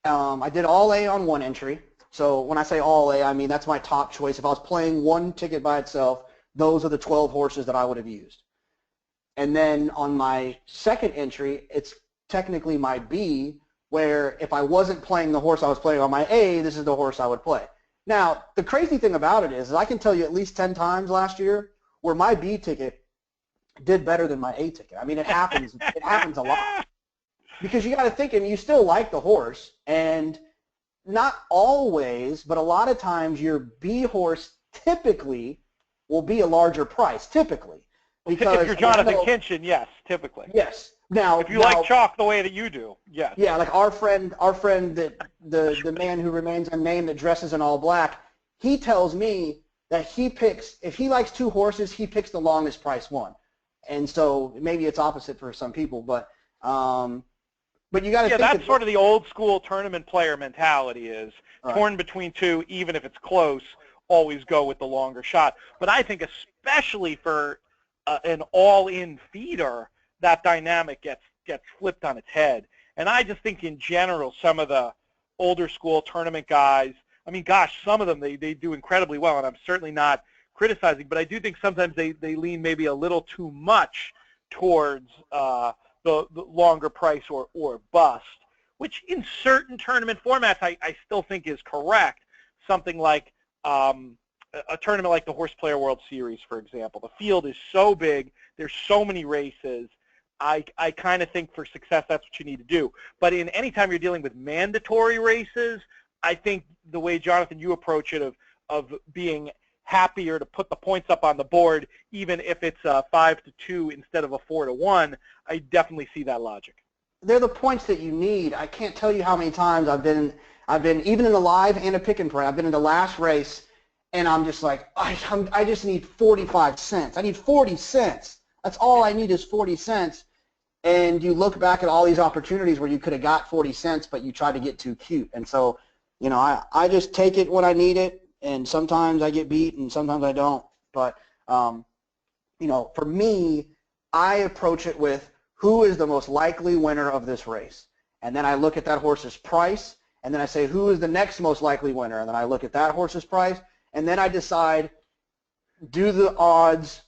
I did all A on one entry. So when I say all A, I mean that's my top choice. If I was playing one ticket by itself, those are the 12 horses that I would have used. And then on my second entry, it's technically my B, where if I wasn't playing the horse I was playing on my A, this is the horse I would play. Now, the crazy thing about it is I can tell you at least 10 times last year where my B ticket did better than my A ticket. I mean, it happens. It happens a lot. Because you got to think, and you still like the horse, and not always, but a lot of times your B horse typically will be a larger price, typically. Because if you're Jonathon Kinchen, yes, typically. Yes. Now, if you like chalk the way that you do, yes. Yeah, like our friend that the man who remains unnamed that dresses in all black, he tells me that he picks, if he likes 2 horses, he picks the longest price one. And so maybe it's opposite for some people, but you got to think. That's sort of the old school tournament player mentality is torn between 2, even if it's close, always go with the longer shot. But I think especially for an all-in feeder, that dynamic gets flipped on its head. And I just think in general, some of the older school tournament guys, I mean, gosh, some of them, they do incredibly well, and I'm certainly not criticizing, but I do think sometimes they lean maybe a little too much towards the longer price or bust, which in certain tournament formats I still think is correct. Something like a tournament like the Horse Player World Series, for example. The field is so big. There's so many races. I kind of think for success that's what you need to do. But in any time you're dealing with mandatory races, I think the way, Jonathon, you approach it of being happier to put the points up on the board, even if it's a 5-2 instead of a 4-1, I definitely see that logic. They're the points that you need. I can't tell you how many times I've been even in the live and a pick and parade. I've been in the last race, and I'm just like, I just need 45 cents. I need 40 cents. That's all I need is 40 cents. And you look back at all these opportunities where you could have got 40 cents, but you tried to get too cute. And so, I just take it when I need it, and sometimes I get beat and sometimes I don't. But, for me, I approach it with who is the most likely winner of this race. And then I look at that horse's price, and then I say, who is the next most likely winner? And then I look at that horse's price, and then I decide, do the odds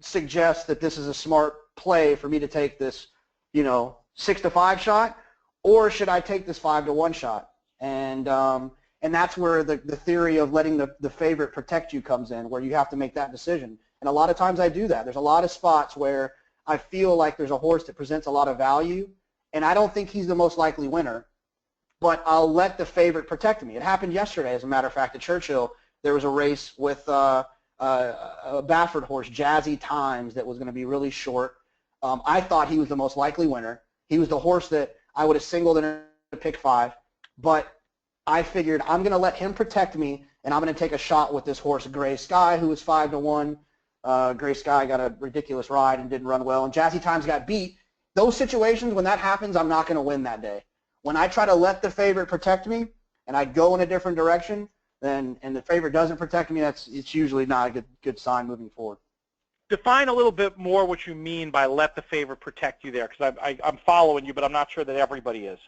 suggest that this is a smart play for me to take this, 6-5 shot, or should I take this 5-1 shot? And that's where the theory of letting the favorite protect you comes in, where you have to make that decision. And a lot of times I do that. There's a lot of spots where I feel like there's a horse that presents a lot of value, and I don't think he's the most likely winner, but I'll let the favorite protect me. It happened yesterday, as a matter of fact, at Churchill. There was a race with a Baffert horse, Jazzy Times, that was going to be really short. I thought he was the most likely winner. He was the horse that I would have singled in a pick 5, but I figured I'm going to let him protect me, and I'm going to take a shot with this horse, Gray Sky, who was 5-1. Gray Sky got a ridiculous ride and didn't run well, and Jazzy Times got beat. Those situations, when that happens, I'm not going to win that day. When I try to let the favorite protect me, and I go in a different direction, and the favorite doesn't protect me, it's usually not a good sign moving forward. Define a little bit more what you mean by let the favorite protect you there, because I'm following you, but I'm not sure that everybody is.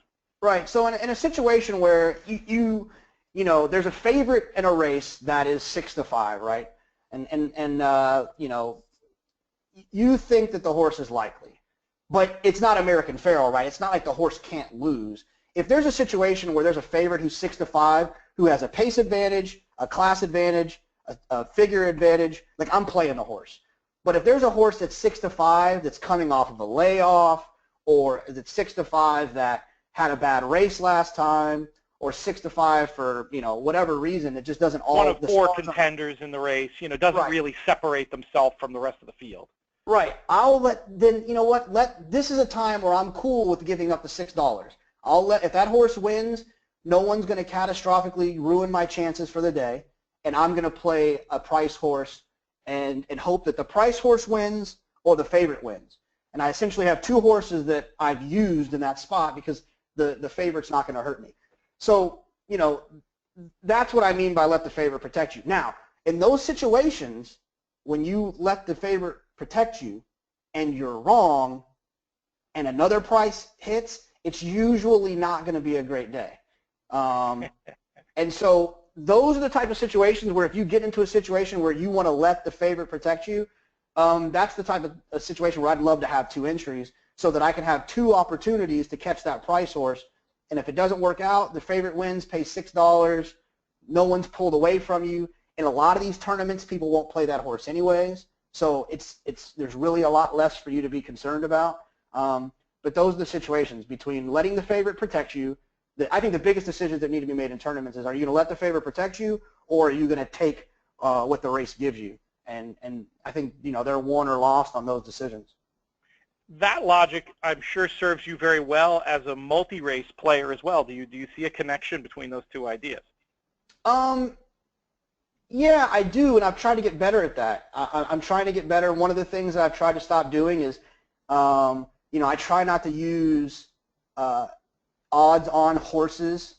Right. So in a situation where you there's a favorite in a race that is 6-5, right? And you think that the horse is likely, but it's not American Pharoah, right? It's not like the horse can't lose. If there's a situation where there's a favorite who's 6-5, who has a pace advantage, a class advantage, a figure advantage, like I'm playing the horse. But if there's a horse that's 6-5 that's coming off of a layoff, or that's 6-5 that had a bad race last time, or 6-5 for, whatever reason. It just doesn't all. One of four contenders in the race, doesn't really separate themselves from the rest of the field. Right. This is a time where I'm cool with giving up the $6. If that horse wins, no one's going to catastrophically ruin my chances for the day, and I'm going to play a price horse and hope that the price horse wins or the favorite wins. And I essentially have two horses that I've used in that spot because the favorite's not going to hurt me. So, that's what I mean by let the favorite protect you. Now, in those situations, when you let the favorite protect you and you're wrong and another price hits, it's usually not going to be a great day. And so those are the type of situations where if you get into a situation where you want to let the favorite protect you, that's the type of a situation where I'd love to have two entries so that I can have two opportunities to catch that price horse. And if it doesn't work out, the favorite wins, pay $6. No one's pulled away from you. In a lot of these tournaments, people won't play that horse anyways. So there's really a lot less for you to be concerned about. But those are the situations between letting the favorite protect you. I think the biggest decisions that need to be made in tournaments is, are you going to let the favorite protect you, or are you going to take what the race gives you? And I think, they're won or lost on those decisions. That logic, I'm sure, serves you very well as a multi-race player as well. Do you see a connection between those two ideas? Yeah, I do, and I've tried to get better at that. I'm trying to get better. One of the things that I've tried to stop doing is, I try not to use odds-on horses.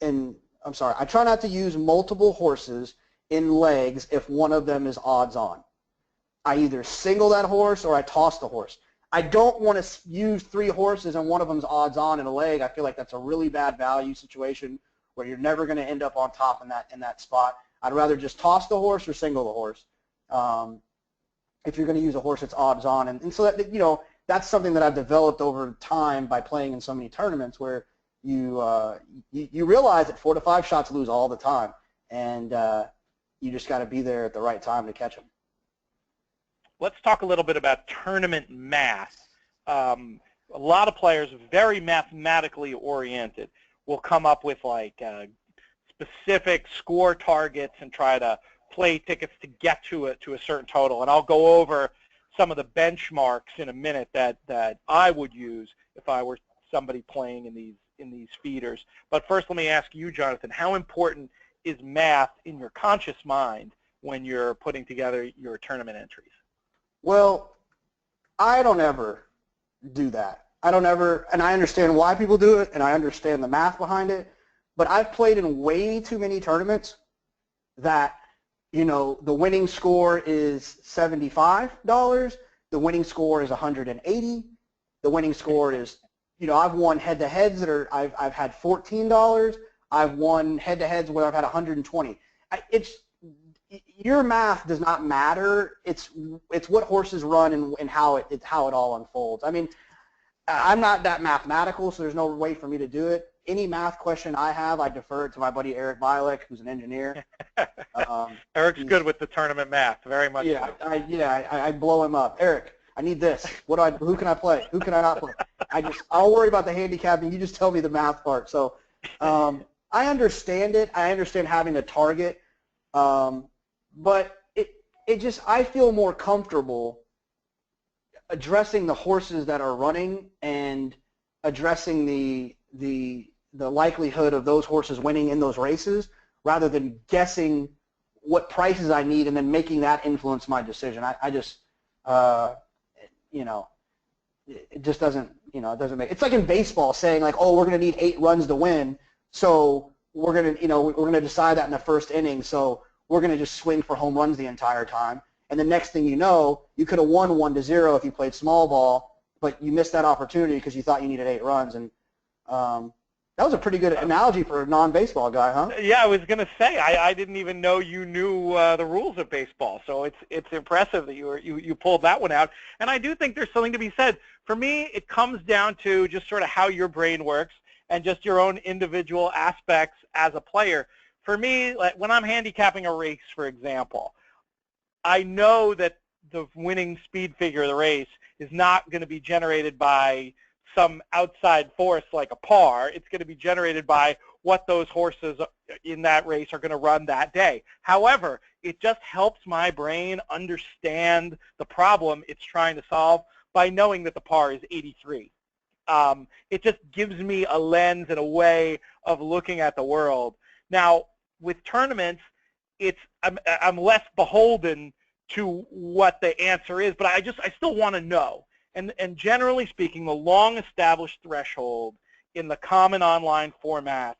I try not to use multiple horses in legs if one of them is odds-on. I either single that horse or I toss the horse. I don't want to use three horses and one of them's odds-on in a leg. I feel like that's a really bad value situation where you're never going to end up on top in that spot. I'd rather just toss the horse or single the horse if you're going to use a horse that's odds-on. And so that, that's something that I've developed over time by playing in so many tournaments where you realize that 4 to 5 shots lose all the time, and you just got to be there at the right time to catch them. Let's talk a little bit about tournament math. A lot of players, very mathematically oriented, will come up with specific score targets and try to play tickets to get to a certain total. And I'll go over some of the benchmarks in a minute that I would use if I were somebody playing in these feeders. But first, let me ask you, Jonathon, how important is math in your conscious mind when you're putting together your tournament entries? Well, I don't ever do that. And I understand why people do it, and I understand the math behind it, but I've played in way too many tournaments that, the winning score is $75, the winning score is $180, the winning score is, I've won head-to-heads that I've had $14, I've won head-to-heads where I've had $120. Your math does not matter. It's what horses run and how it all unfolds. I mean, I'm not that mathematical, so there's no way for me to do it. Any math question I have, I defer it to my buddy Eric Bialek, who's an engineer. Eric's good with the tournament math, very much. Yeah, I blow him up. Eric, I need this. Who can I play? Who can I not play? I'll worry about the handicapping. You just tell me the math part. So I understand it. I understand having a target. But I feel more comfortable addressing the horses that are running and addressing the likelihood of those horses winning in those races rather than guessing what prices I need and then making that influence my decision. It just doesn't, it doesn't make, it's like in baseball saying we're going to need 8 runs to win. So we're going to decide that in the first inning. So we're going to just swing for home runs the entire time. And the next thing you know, you could have won 1-0 if you played small ball, but you missed that opportunity because you thought you needed 8 runs. And that was a pretty good analogy for a non-baseball guy, huh? Yeah, I was going to say, I didn't even know you knew the rules of baseball. So it's impressive that you pulled that one out. And I do think there's something to be said. For me, it comes down to just sort of how your brain works and just your own individual aspects as a player. For me, when I'm handicapping a race, for example, I know that the winning speed figure of the race is not going to be generated by some outside force like a par. It's going to be generated by what those horses in that race are going to run that day. However, it just helps my brain understand the problem it's trying to solve by knowing that the par is 83. It just gives me a lens and a way of looking at the world. Now, with tournaments, I'm less beholden to what the answer is, but I still want to know. And generally speaking, the long-established threshold in the common online formats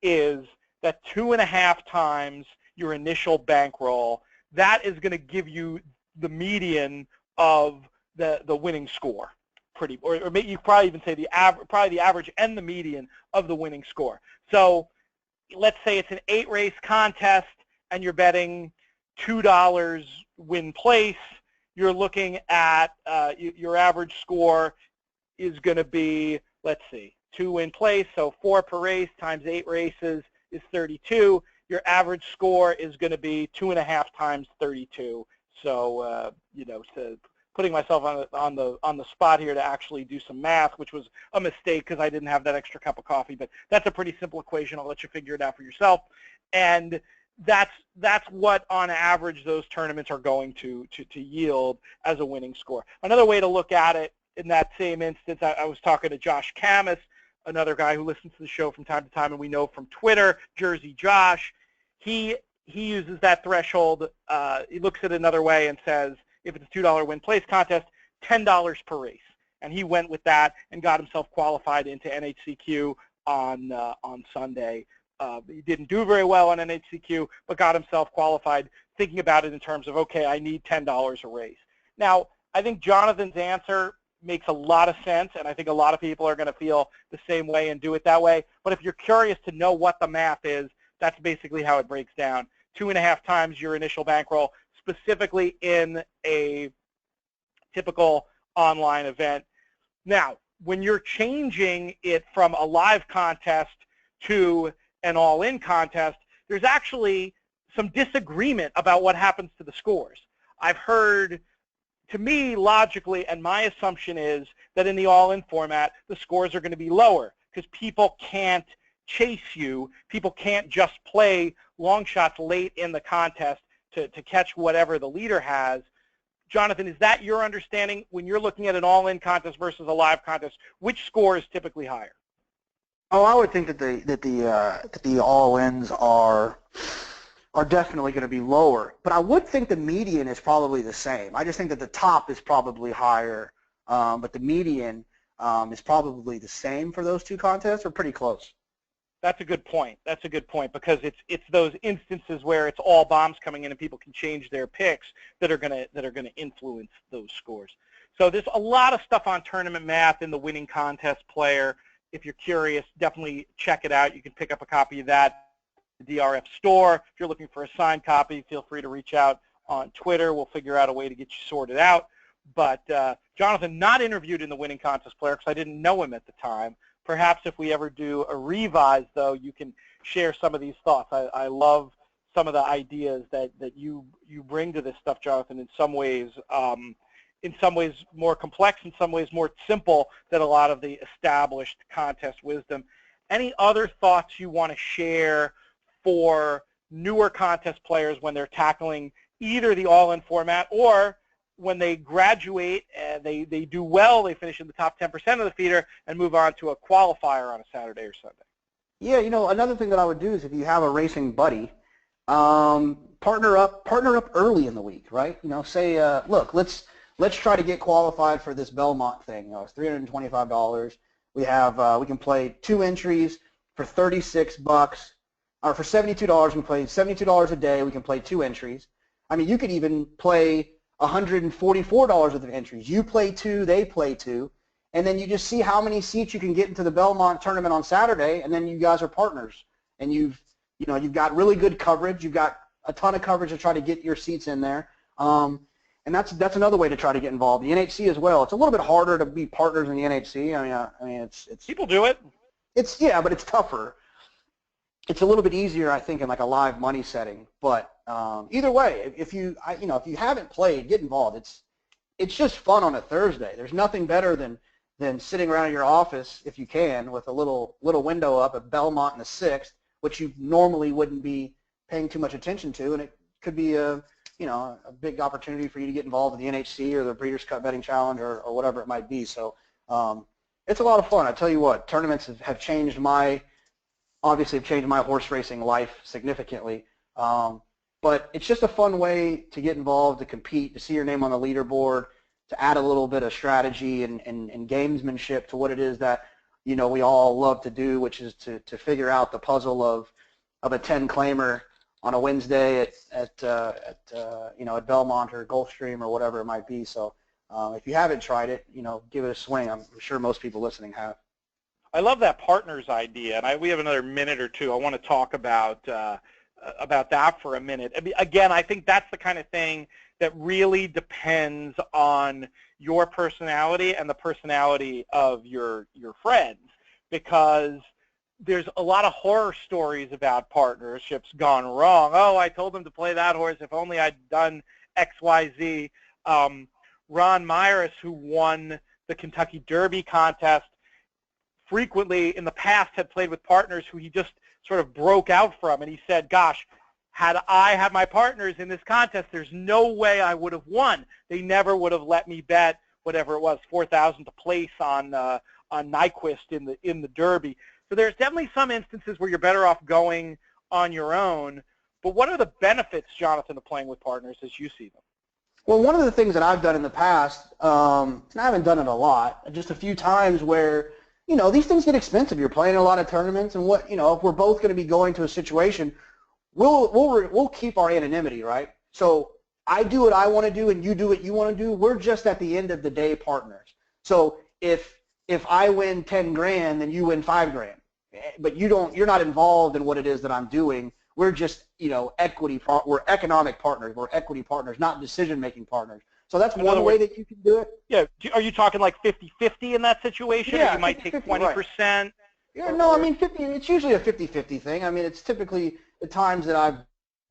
is that 2.5 times your initial bankroll. That is going to give you the median of the winning score, or maybe you probably even say the average and the median of the winning score. So let's say it's an 8-race contest and you're betting $2 win place. You're looking at your average score is going to be, let's see, 2 win place, so 4 per race times 8 races is 32. Your average score is going to be 2.5 times 32. So so putting myself on the spot here to actually do some math, which was a mistake because I didn't have that extra cup of coffee. But that's a pretty simple equation. I'll let you figure it out for yourself. And that's what, on average, those tournaments are going to yield as a winning score. Another way to look at it, in that same instance, I was talking to Josh Camus, another guy who listens to the show from time to time, and we know from Twitter, Jersey Josh. He uses that threshold. He looks at it another way and says, if it's a $2 win place contest, $10 per race. And he went with that and got himself qualified into NHCQ on Sunday. He didn't do very well on NHCQ, but got himself qualified, thinking about it in terms of, okay, I need $10 a race. Now, I think Jonathon's answer makes a lot of sense, and I think a lot of people are going to feel the same way and do it that way. But if you're curious to know what the math is, that's basically how it breaks down. 2.5 times your initial bankroll, specifically in a typical online event. Now, when you're changing it from a live contest to an all-in contest, there's actually some disagreement about what happens to the scores. I've heard, to me, logically, and my assumption is that in the all-in format, the scores are going to be lower because people can't chase you. People can't just play long shots late in the contest to catch whatever the leader has. Jonathon, is that your understanding when you're looking at an all-in contest versus a live contest? Which score is typically higher? Oh, I would think that the all-ins are definitely going to be lower, but I would think the median is probably the same. I just think that the top is probably higher, but the median is probably the same for those two contests, or pretty close. That's a good point. That's a good point, because it's those instances where it's all bombs coming in and people can change their picks that are gonna influence those scores. So there's a lot of stuff on tournament math in the Winning Contest Player. If you're curious, definitely check it out. You can pick up a copy of that at the DRF store. If you're looking for a signed copy, feel free to reach out on Twitter. We'll figure out a way to get you sorted out. But Jonathon, not interviewed in the Winning Contest Player because I didn't know him at the time. Perhaps if we ever do a revise, though, you can share some of these thoughts. I love some of the ideas that you bring to this stuff, Jonathon, in some ways more complex, in some ways more simple than a lot of the established contest wisdom. Any other thoughts you want to share for newer contest players when they're tackling either the all-in format, or when they graduate and they do well, they finish in the top 10% of the feeder and move on to a qualifier on a Saturday or Sunday? Yeah, another thing that I would do is, if you have a racing buddy, partner up early in the week, right? Say, look, let's try to get qualified for this Belmont thing. It's $325. We can play 2 entries for $36, or for $72. We can play $72 a day. We can play 2 entries. I mean, you could even play $144 worth of entries. You play 2, they play 2, and then you just see how many seats you can get into the Belmont tournament on Saturday, and then you guys are partners, and you've got really good coverage. You've got a ton of coverage to try to get your seats in there, and that's another way to try to get involved. The NHC as well. It's a little bit harder to be partners in the NHC. I mean, it's people do it. But it's tougher. It's a little bit easier, I think, in like a live money setting. But either way, if you haven't played, get involved. It's just fun on a Thursday. There's nothing better than than sitting around in your office, if you can, with a little window up at Belmont in the 6th, which you normally wouldn't be paying too much attention to, and it could be a big opportunity for you to get involved in the NHC or the Breeders' Cup Betting Challenge or whatever it might be. So it's a lot of fun. I tell you what, tournaments have changed my horse racing life significantly. But it's just a fun way to get involved, to compete, to see your name on the leaderboard, to add a little bit of strategy and gamesmanship to what it is that we all love to do, which is to figure out the puzzle of a 10-claimer on a Wednesday at Belmont or Gulfstream or whatever it might be. So if you haven't tried it, give it a swing. I'm sure most people listening have. I love that partners idea, and we have another minute or two. I want to talk about that for a minute. Again, I think that's the kind of thing that really depends on your personality and the personality of your friends, because there's a lot of horror stories about partnerships gone wrong. Oh, I told him to play that horse. If only I'd done X, Y, Z. Ron Myers, who won the Kentucky Derby contest, frequently in the past had played with partners who he just sort of broke out from, and he said, gosh, had I had my partners in this contest, there's no way I would have won. They never would have let me bet whatever it was, $4,000 to place on Nyquist in the Derby. So there's definitely some instances where you're better off going on your own. But what are the benefits, Jonathon, of playing with partners as you see them? Well, one of the things that I've done in the past, and I haven't done it a lot, just a few times where, these things get expensive. You're playing a lot of tournaments, and if we're both going to be going to a situation, we'll keep our anonymity, right? So I do what I want to do, and you do what you want to do. We're just at the end of the day partners. So if I win 10 grand, then you win 5 grand, but you're not involved in what it is that I'm doing. We're just, we're economic partners. We're equity partners, not decision-making partners. So that's one way that you can do it. Yeah. Are you talking like 50-50 in that situation? Yeah, or you might take 20%? Right. Yeah, no, I mean, 50. It's usually a 50-50 thing. I mean, it's typically the times that I've,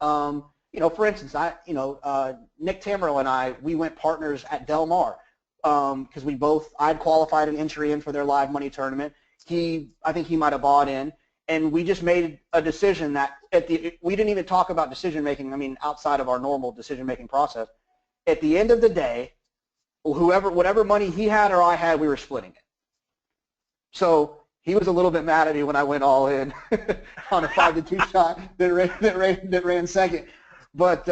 for instance, Nick Tamerl and I, we went partners at Del Mar because I'd qualified an entry in for their live money tournament. I think he might have bought in, and we just made a decision that we didn't even talk about decision making. I mean, outside of our normal decision making process. At the end of the day, whatever money he had or I had, we were splitting it. So he was a little bit mad at me when I went all in on a 5-2 shot that ran second, but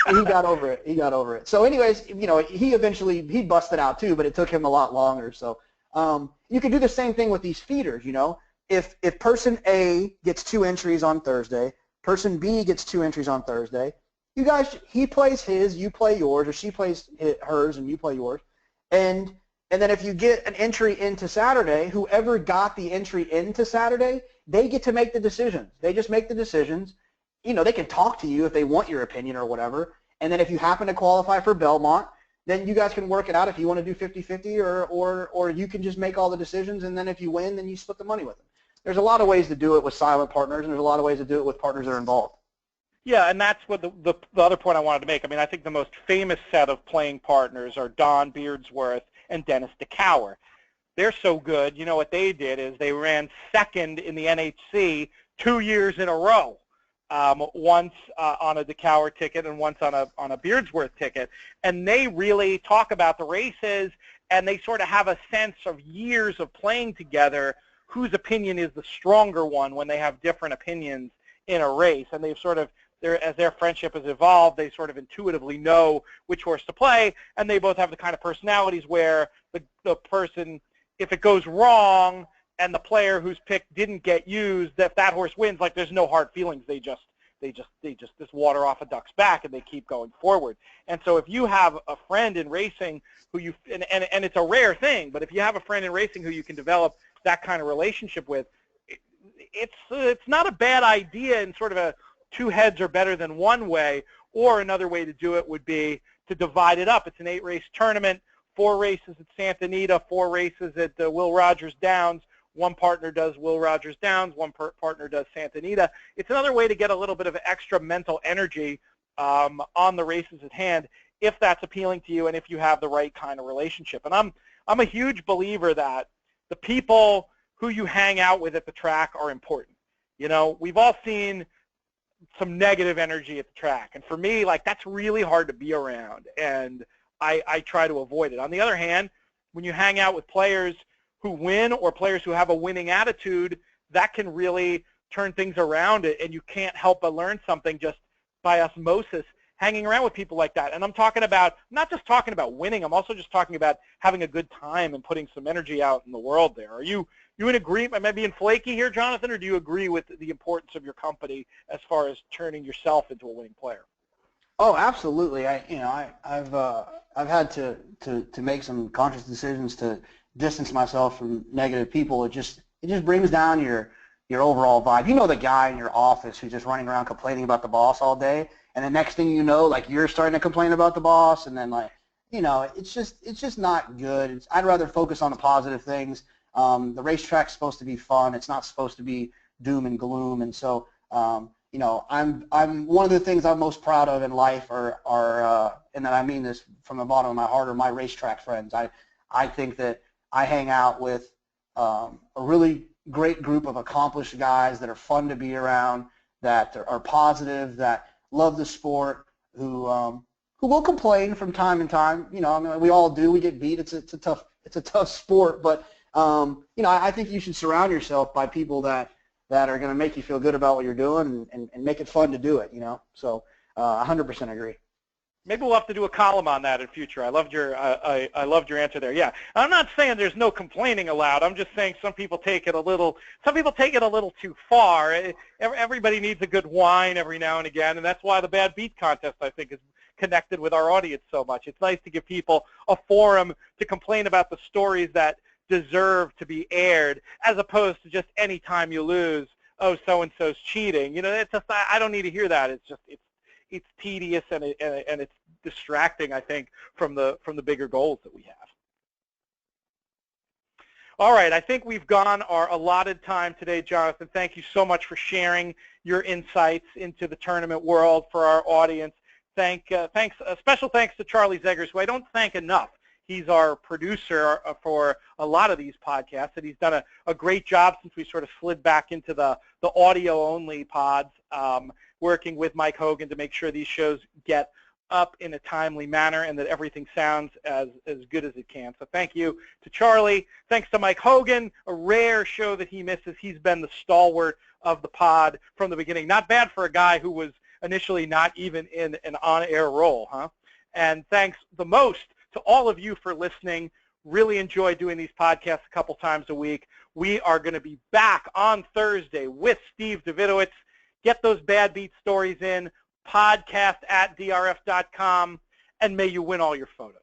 he got over it. So anyways, he busted out too, but it took him a lot longer. So you can do the same thing with these feeders. If person A gets 2 entries on Thursday, person B gets 2 entries on Thursday. He plays his, you play yours, or she plays hers and you play yours, and then if you get an entry into Saturday, whoever got the entry into Saturday, they get to make the decisions. They just make the decisions. They can talk to you if they want your opinion or whatever, and then if you happen to qualify for Belmont, then you guys can work it out if you want to do 50-50 or you can just make all the decisions, and then if you win, then you split the money with them. There's a lot of ways to do it with silent partners, and there's a lot of ways to do it with partners that are involved. Yeah, and that's what the other point I wanted to make. I mean, I think the most famous set of playing partners are Don Beardsworth and Dennis DeCower. They're so good. What they did is they ran second in the NHC 2 years in a row, once on a DeCower ticket and once on a Beardsworth ticket. And they really talk about the races, and they sort of have a sense of years of playing together, whose opinion is the stronger one when they have different opinions in a race. And they've sort of, as their friendship has evolved, they sort of intuitively know which horse to play, and they both have the kind of personalities where the person, if it goes wrong and the player who's picked didn't get used, if that horse wins, like there's no hard feelings. They just water off a duck's back and they keep going forward. And so if you have a friend in racing who and it's a rare thing, but if you have a friend in racing who you can develop that kind of relationship with, it's not a bad idea in sort of a 2 heads are better than 1 way, or another way to do it would be to divide it up. It's an 8-race tournament, 4 races at Santa Anita, 4 races at Will Rogers Downs. One partner does Will Rogers Downs, one partner does Santa Anita. It's another way to get a little bit of extra mental energy on the races at hand, if that's appealing to you and if you have the right kind of relationship. And I'm I'm a huge believer that the people who you hang out with at the track are important. You know, we've all seen some negative energy at the track, and for me, like, that's really hard to be around, and I try to avoid it. On the other hand, when you hang out with players who win or players who have a winning attitude, that can really turn things around, and you can't help but learn something just by osmosis hanging around with people like that. And I'm not just talking about winning, I'm also just talking about having a good time and putting some energy out in the world there. Are you in agreement? Am I being flaky here, Jonathon, or do you agree with the importance of your company as far as turning yourself into a winning player? Oh, absolutely. I've had to make some conscious decisions to distance myself from negative people. It just brings down your overall vibe. You know, the guy in your office who's just running around complaining about the boss all day, and the next thing you know, like, you're starting to complain about the boss, and then, like, you know, it's just not good. I'd rather focus on the positive things. The racetrack's supposed to be fun. It's not supposed to be doom and gloom. And so, you know, I'm one of the things I'm most proud of in life are and I mean this from the bottom of my heart, are my racetrack friends. I think that I hang out with a really great group of accomplished guys that are fun to be around, that are positive, that love the sport, who will complain from time to time. You know, I mean, we all do. We get beat. It's a tough sport, but you know, I think you should surround yourself by people that are going to make you feel good about what you're doing and make it fun to do it. You know, so 100% agree. Maybe we'll have to do a column on that in future. I loved your answer there. Yeah, I'm not saying there's no complaining allowed. I'm just saying some people take it a little too far. Everybody needs a good whine every now and again, and that's why the Bad Beat contest, I think, is connected with our audience so much. It's nice to give people a forum to complain about the stories that deserve to be aired, as opposed to just any time you lose, oh, so-and-so's cheating. You know, it's just, I don't need to hear that. It's tedious, and it's distracting, I think, from the bigger goals that we have. All right, I think we've gone our allotted time today, Jonathon. Thank you so much for sharing your insights into the tournament world for our audience. Special thanks to Charlie Zeggers, who I don't thank enough. He's our producer for a lot of these podcasts, and he's done a great job since we sort of slid back into the audio-only pods, working with Mike Hogan to make sure these shows get up in a timely manner and that everything sounds as good as it can. So thank you to Charlie. Thanks to Mike Hogan, a rare show that he misses. He's been the stalwart of the pod from the beginning. Not bad for a guy who was initially not even in an on-air role, huh? And thanks the most to all of you for listening. Really enjoy doing these podcasts a couple times a week. We are going to be back on Thursday with Steve Davidowitz. Get those Bad Beat stories in, podcast@drf.com, and may you win all your photos.